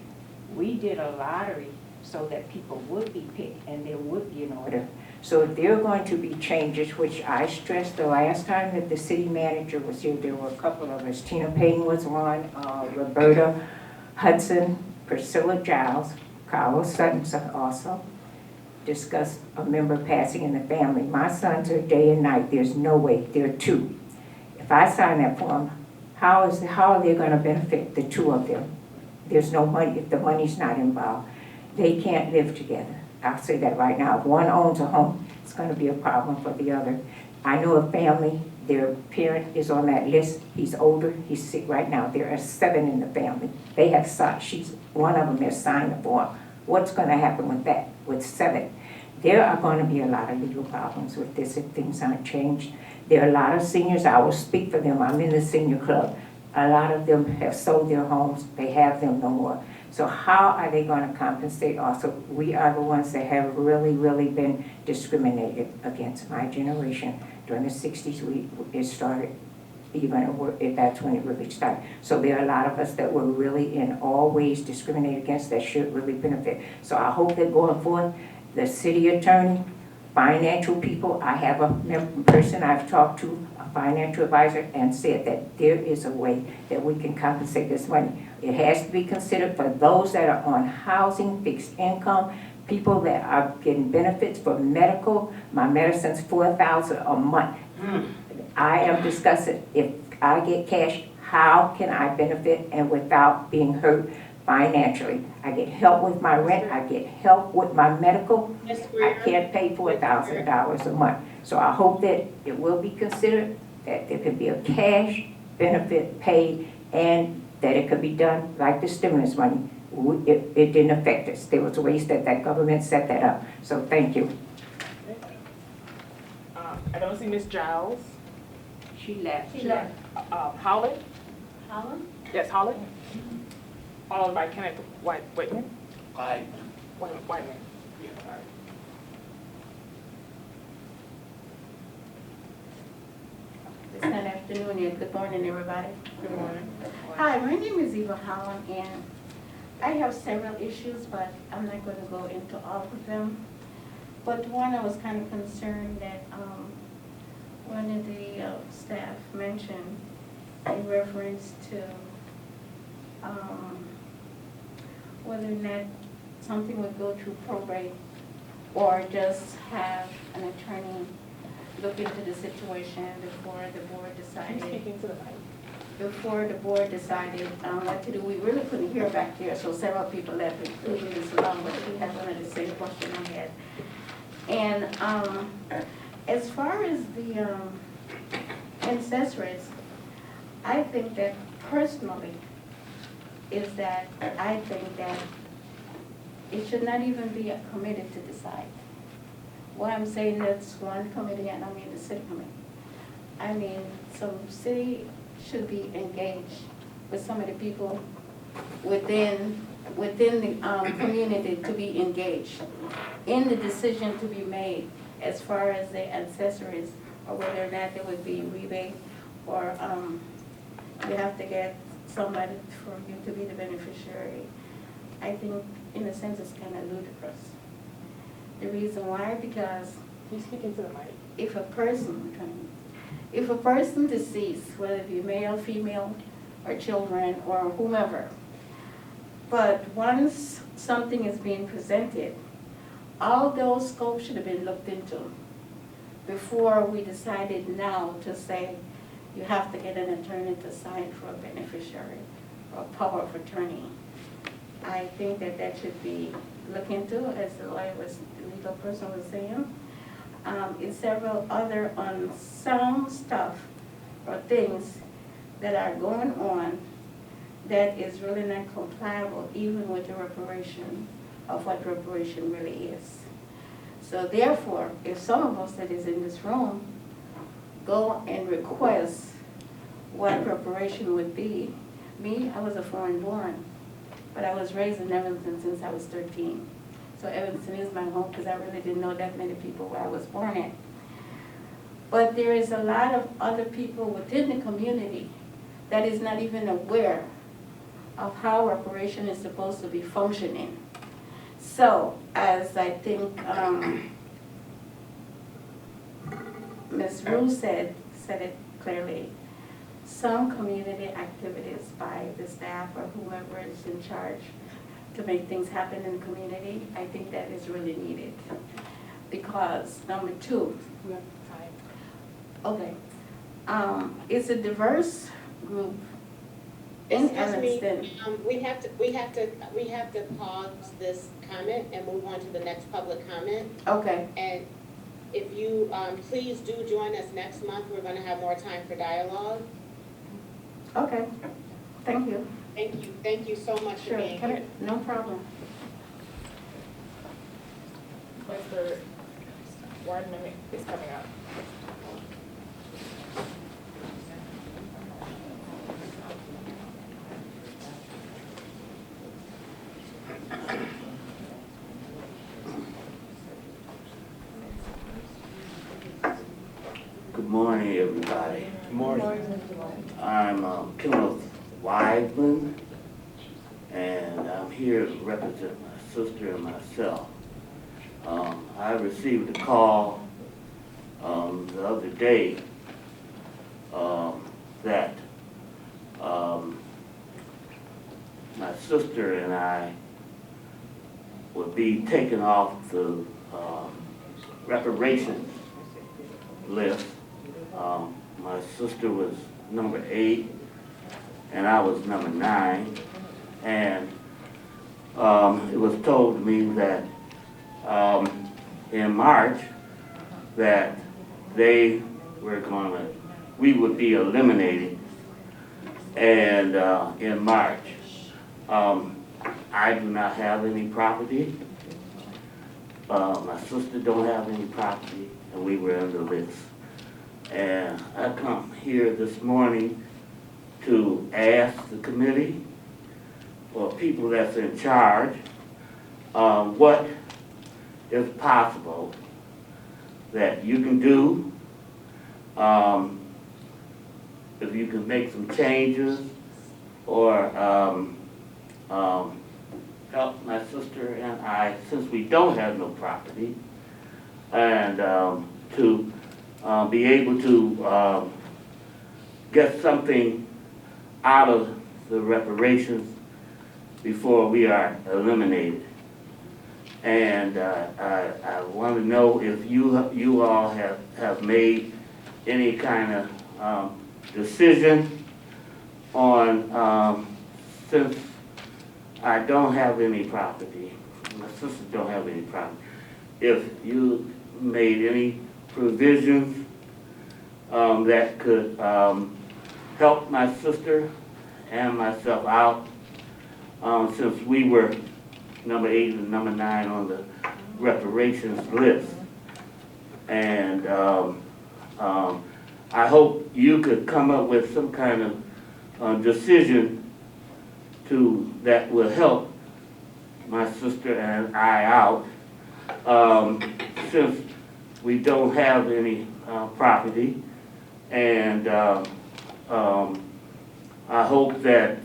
We did a lottery so that people would be picked and there would be an order. So if there are going to be changes, which I stressed the last time that the city manager was here, there were a couple of us. Tina Payton was one, Roberta Hudson, Priscilla Giles, Carlos Sutton also discussed a member passing in the family. My sons are day and night. There's no way. There are 2. If I sign that form, how are they going to benefit the 2 of them? There's no money if the money's not involved. They can't live together. I'll say that right now. If one owns a home, it's going to be a problem for the other. I know a family, their parent is on that list. He's older, he's sick right now. There are 7 in the family. They have signed, one of them has signed the form. What's going to happen with that, with 7? There are going to be a lot of legal problems with this if things aren't changed. There are a lot of seniors, I will speak for them, I'm in the senior club. A lot of them have sold their homes, they have them no more. So how are they going to compensate also? We are the ones that have really, really been discriminated against. My generation, during the 60s, it started, even that's when it really started. So there are a lot of us that were really in all ways discriminated against that should really benefit. So I hope that going forward, the city attorney, financial people, I have a person I've talked to, a financial advisor, and said that there is a way that we can compensate this money. It has to be considered for those that are on housing, fixed income, people that are getting benefits for medical. My medicine's $4,000 a month. I am discussing, if I get cash, how can I benefit and without being hurt financially? I get help with my rent, I get help with my medical. I can't pay $4,000 a month. So I hope that it will be considered, that there could be a cash benefit paid, and that it could be done like the stimulus money. It didn't affect us. There was ways that government set that up. So thank you. I don't see Ms. Giles. She left. Holland? Holland? Yes, Holland. Followed by Kenneth Whitman. Aye. Whitman. Good afternoon and good morning, everybody. Good morning. Hi, my name is Eva Holland, and I have several issues, but I'm not going to go into all of them. But one, I was kind of concerned that one of the staff mentioned reference to whether or not something would go through probate or just have an attorney look into the situation before the board decided. Speaking to the mic. Before the board decided what to do. We really couldn't hear back there, so several people left, including Ms. Long, but we had one of the same question I had. And as far as the accessories, I think that personally is that I think that it should not even be a committee to decide. Why I'm saying that's one committee and I mean the city committee. I mean, some city should be engaged with some of the people within the community to be engaged in the decision to be made as far as the accessories or whether or not there would be rebate or you have to get somebody for you to be the beneficiary. I think in a sense it's kind of ludicrous. The reason why, because You're speaking to the mic. if a person deceased, whether it be male, female, or children, or whomever, but once something is being presented, all those scopes should have been looked into before we decided now to say you have to get an attorney to sign for a beneficiary or power of attorney. I think that that should be looked into, as the legal person was saying. In several other unsound stuff or things that are going on that is really not compliable even with the reparation of what reparation really is. So therefore, if some of us that is in this room go and request what reparation would be, me, I was a foreign born, but I was raised in Evanston since I was 13. So Evanston is my home because I really didn't know that many people where I was born at. But there is a lot of other people within the community that is not even aware of how reparation is supposed to be functioning. So, as I think Ms. Rue said it clearly, some community activities by the staff or whomever is in charge to make things happen in the community, I think that is really needed. Because, number two, okay, it's a diverse group in Evanston. We have to pause this comment and move on to the next public comment. Okay. And if you, please do join us next month. We're gonna have more time for dialogue. Okay, thank you. Thank you so much for being here. No problem. Mr. 1 minute is coming up. Good morning, everybody. Good morning. I'm Kenneth Wiseman, and I'm here to represent my sister and myself. I received a call the other day that my sister and I would be taken off the reparations list. My sister was number 8, and I was number 9, and it was told to me that in March that we would be eliminated, and in March. I do not have any property. My sister don't have any property, and we were on the list. And I come here this morning to ask the committee or people that's in charge what is possible that you can do, if you can make some changes or help my sister and I, since we don't have no property, and to be able to get something out of the reparations before we are eliminated. And I want to know if you all have made any kind of decision on, since I don't have any property, my sisters don't have any property, if you made any provisions that could help my sister and myself out, since we were number 8 and number 9 on the reparations list. And I hope you could come up with some kind of decision that will help my sister and I out, since we don't have any property. And I hope that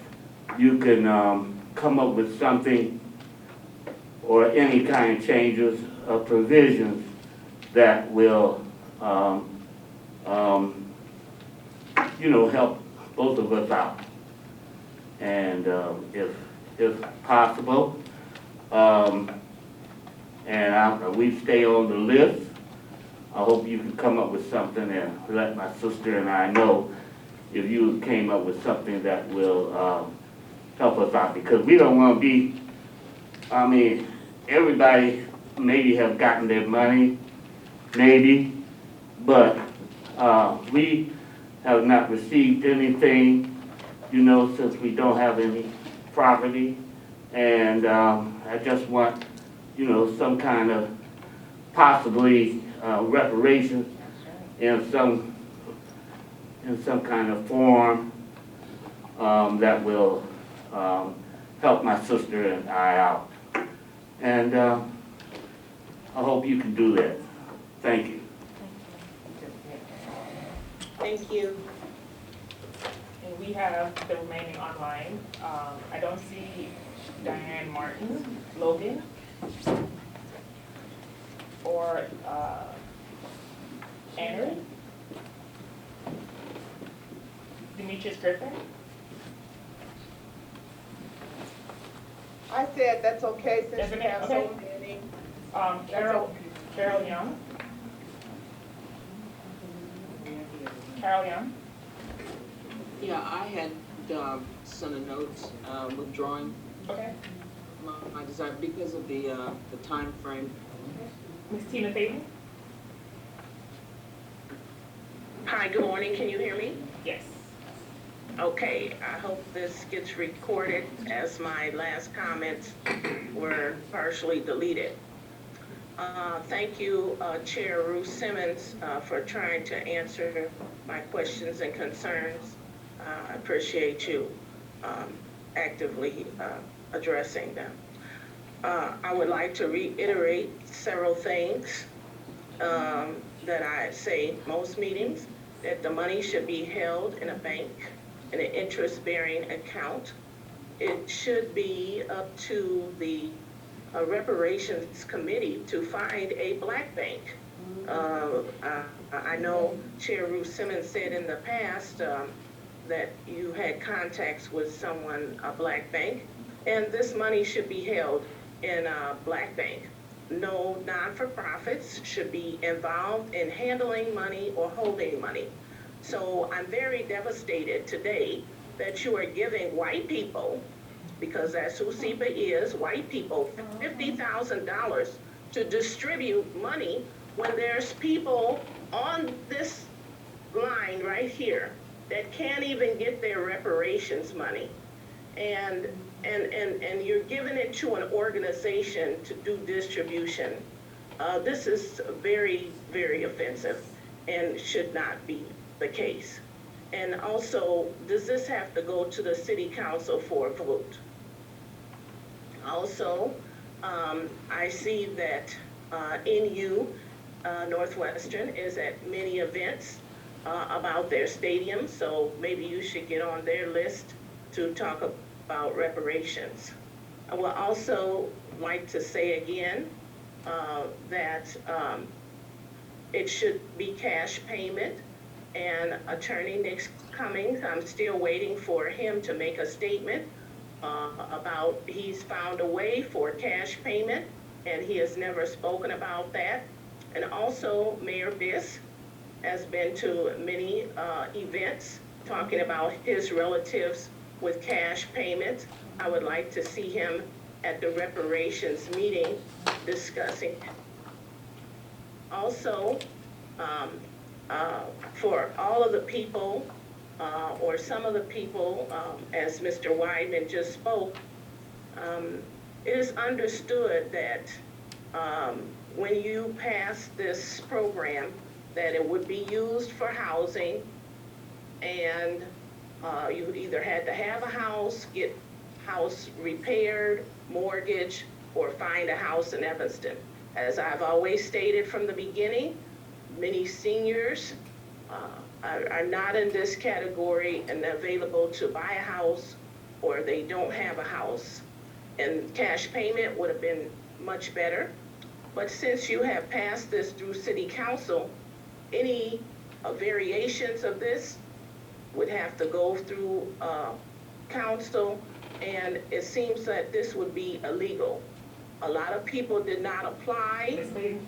you can come up with something or any kind of changes or provisions that will, help both of us out. And if possible, and we stay on the list, I hope you can come up with something and let my sister and I know if you came up with something that will help us out, because we don't want to be, I mean, everybody maybe have gotten their money, maybe, but we have not received anything, since we don't have any property. And I just want, some kind of possibly reparations in some kind of form that will help my sister and I out. And I hope you can do that. Thank you. Thank you. And we have the remaining online. I don't see Diane Martin, Logan, or Andrew, Demetrius Griffin. I said that's okay since Isn't you it? have Okay. so many. Carol Young. Carol Young. Yeah, I had sent a note withdrawing my desire because of the time frame. Ms. Tina Payton. Hi, good morning. Can you hear me? Yes. Okay, I hope this gets recorded as my last comments were partially deleted. Thank you, Chair Ruth Simmons, for trying to answer my questions and concerns. I appreciate you actively addressing them. I would like to reiterate several things that I say most meetings, that the money should be held in a bank, in an interest-bearing account. It should be up to the Reparations Committee to find a black bank. I know Chair Ruth Simmons said in the past that you had contacts with someone, a black bank, and this money should be held in a black bank. No non-for-profits should be involved in handling money or holding money. So I'm very devastated today that you are giving white people, because that's who SEPA is, white people, $50,000 to distribute money when there's people on this line right here that can't even get their reparations money. And you're giving it to an organization to do distribution. This is very, very offensive and should not be the case. And also, does this have to go to the city council for a vote? Also, I see that NU Northwestern is at many events about their stadium, so maybe you should get on their list to talk about reparations. I would also like to say again that it should be cash payment, and Attorney Nick Cummings, I'm still waiting for him to make a statement about he's found a way for cash payment, and he has never spoken about that. And also Mayor Biss has been to many events talking about his relatives with cash payments. I would like to see him at the reparations meeting discussing it. Also, for all of the people, or some of the people, as Mr. Weidman just spoke, it is understood that when you pass this program, that it would be used for housing, and you either had to have a house, get house repaired, mortgage, or find a house in Evanston. As I've always stated from the beginning, many seniors are not in this category and available to buy a house, or they don't have a house. And cash payment would have been much better. But since you have passed this through City Council, any variations of this would have to go through council, and it seems that this would be illegal. A lot of people did not apply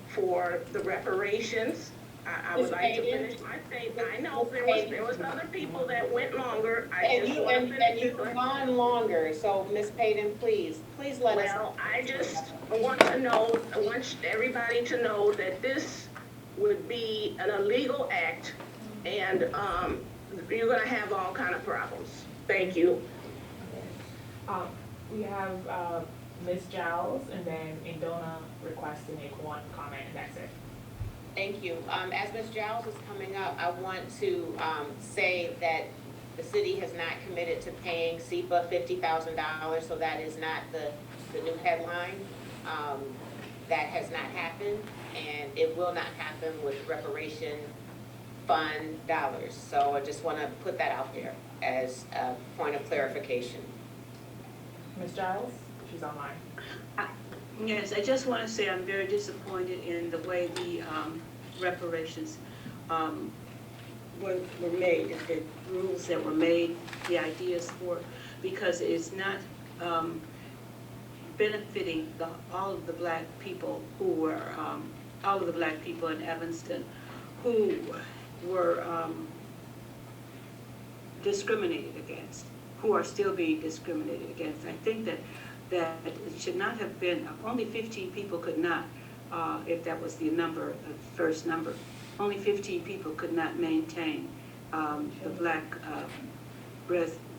for the reparations. I would like to finish my statement. I know there was other people that went longer. And you've gone longer, so Ms. Payton, please let us. Well, I just want to know, I want everybody to know that this would be an illegal act, and you're gonna have all kind of problems. Thank you. We have Ms. Giles and then Indona requests to make one comment, and that's it. Thank you. As Ms. Giles is coming up, I want to say that the city has not committed to paying SEPA $50,000, so that is not the new headline. That has not happened, and it will not happen with reparation fund dollars. So I just want to put that out there as a point of clarification. Ms. Giles, she's online. Yes, I just want to say I'm very disappointed in the way the reparations were made, the rules that were made, the ideas for, because it's not benefiting all of the black people who were, all of the black people in Evanston who were discriminated against, who are still being discriminated against. I think that it should not have been, only 15 people could not, if that was the number, the first number, only 15 people could not maintain the black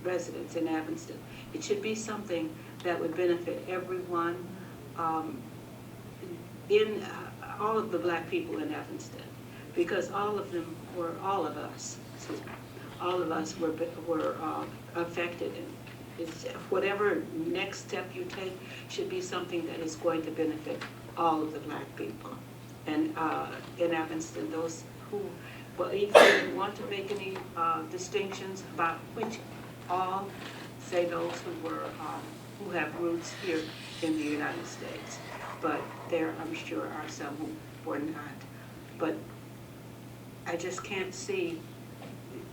residents in Evanston. It should be something that would benefit everyone in all of the black people in Evanston, because all of them were, all of us were affected. And it's, whatever next step you take should be something that is going to benefit all of the black people. And in Evanston, those who, well, if you want to make any distinctions about which, all say those who were, who have roots here in the United States. But there, I'm sure, are some who were not. But I just can't see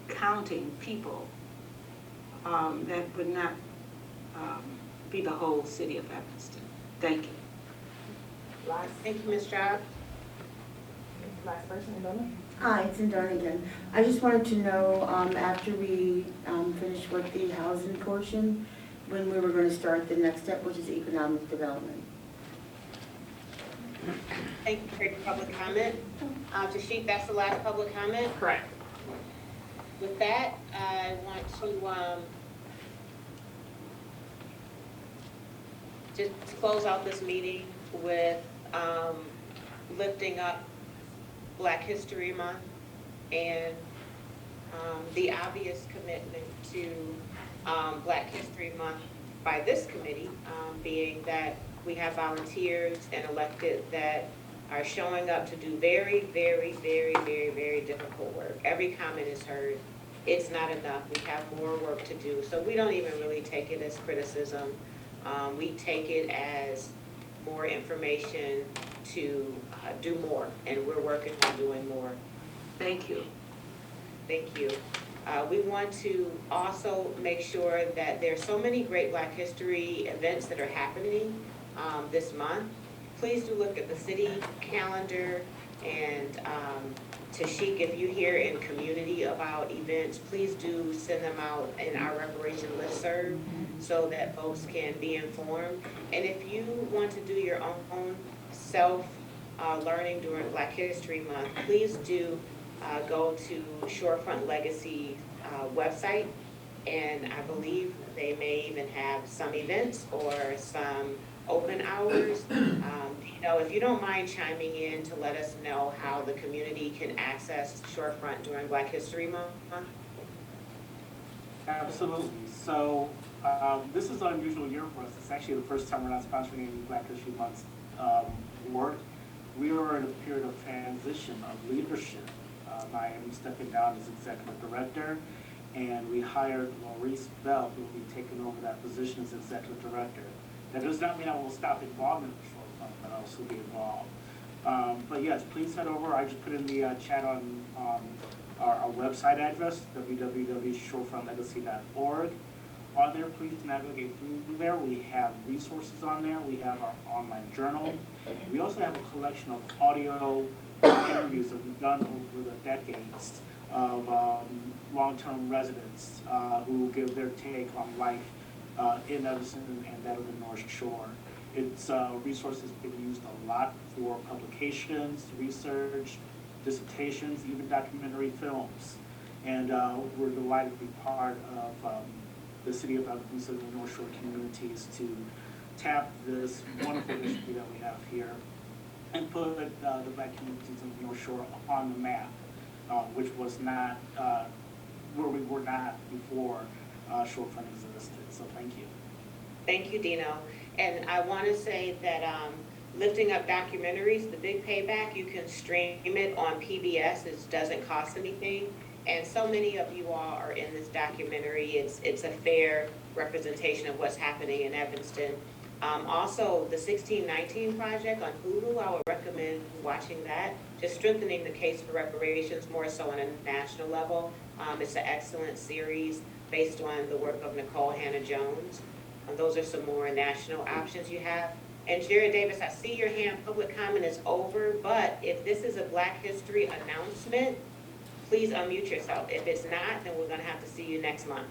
counting people that would not be the whole city of Evanston. Thank you. Thank you, Ms. Job. Last person, Indona. Hi, it's Indona again. I just wanted to know, after we finish with the housing portion, when we were going to start the next step, which is economic development. Thank you for your public comment. Tashik, that's the last public comment? Correct. With that, I want to just close out this meeting with lifting up Black History Month and the obvious commitment to Black History Month by this committee, being that we have volunteers and elected that are showing up to do very, very, very, very, very difficult work. Every comment is heard. It's not enough. We have more work to do. So we don't even really take it as criticism. We take it as more information to do more, and we're working on doing more. Thank you. Thank you. We want to also make sure that there's so many great Black History events that are happening this month. Please do look at the city calendar, and Tashik, if you hear in community about events, please do send them out in our reparation listserv so that folks can be informed. And if you want to do your own self-learning during Black History Month, please do go to Shorefront Legacy website, and I believe they may even have some events or some open hours. If you don't mind chiming in to let us know how the community can access Shorefront during Black History Month. Absolutely. So this is an unusual year for us. It's actually the first time we're not sponsoring any Black History Month work. We are in a period of transition of leadership. I am stepping down as executive director, and we hired Maurice Bell, who will be taking over that position as executive director. That does not mean I will stop involvement in the Shorefront, but I'll still be involved. But yes, please head over. I just put in the chat on our website address, www.shorefrontlegacy.org. On there, please navigate through there. We have resources on there. We have our online journal. We also have a collection of audio interviews that we've done over the decades of long-term residents who give their take on life in Evanston and that of the North Shore. It's resources being used a lot for publications, research, dissertations, even documentary films. And we're delighted to be part of the City of Evanston and the North Shore communities to tap this wonderful history that we have here and put the Black communities in the North Shore on the map, which was not where we were not before Shorefront existed. So thank you. Thank you, Dino. And I want to say that lifting up documentaries, the big payback, you can stream it on PBS. It doesn't cost anything. And so many of you all are in this documentary. It's a fair representation of what's happening in Evanston. Also, the 1619 Project on Hulu, I would recommend watching that. Just strengthening the case for reparations more so on a national level. It's an excellent series based on the work of Nicole Hannah-Jones. Those are some more national options you have. And Jared Davis, I see your hand. Public comment is over, but if this is a Black History announcement, please unmute yourself. If it's not, then we're going to have to see you next month.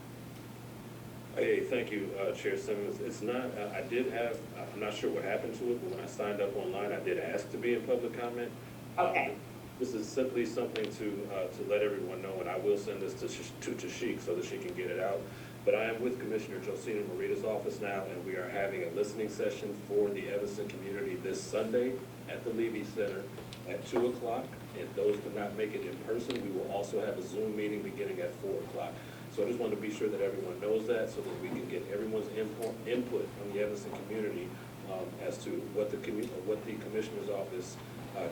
Hey, thank you, Chair Simmons. It's not, I did have, I'm not sure what happened to it, but when I signed up online, I did ask to be in public comment. Okay. This is simply something to let everyone know, and I will send this to Tashik so that she can get it out. But I am with Commissioner Josina Morita's office now, and we are having a listening session for the Evanston community this Sunday at the Levy Center at 2 o'clock. If those could not make it in person, we will also have a Zoom meeting beginning at 4 o'clock. So I just want to be sure that everyone knows that so that we can get everyone's input from the Evanston community as to what the Commissioner's office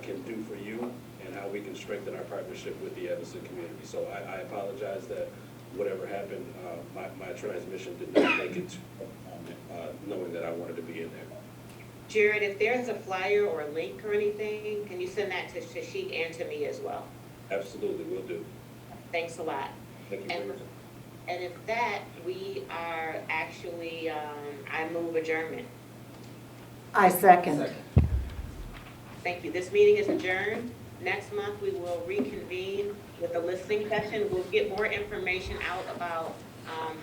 can do for you and how we can strengthen our partnership with the Evanston community. So I apologize that whatever happened, my transmission did not make it knowing that I wanted to be in there. Jared, if there's a flyer or a link or anything, can you send that to Tashik and to me as well? Absolutely, will do. Thanks a lot. Thank you for your time. And if that, we are actually, I move adjournment. I second. Thank you. This meeting is adjourned. Next month, we will reconvene with a listening session. We'll get more information out about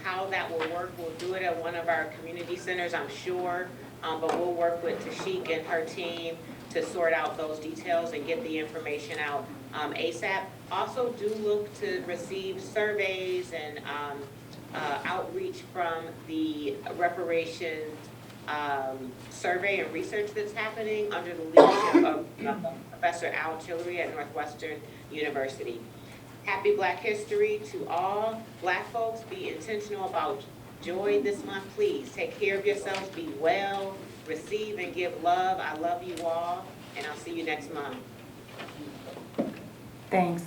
how that will work. We'll do it at one of our community centers, I'm sure. But we'll work with Tashik and her team to sort out those details and get the information out ASAP. Also, do look to receive surveys and outreach from the reparations survey and research that's happening under the leadership of Professor Al Tillery at Northwestern University. Happy Black History to all. Black folks, be intentional about joy this month. Please take care of yourselves, be well, receive and give love. I love you all, and I'll see you next month. Thanks.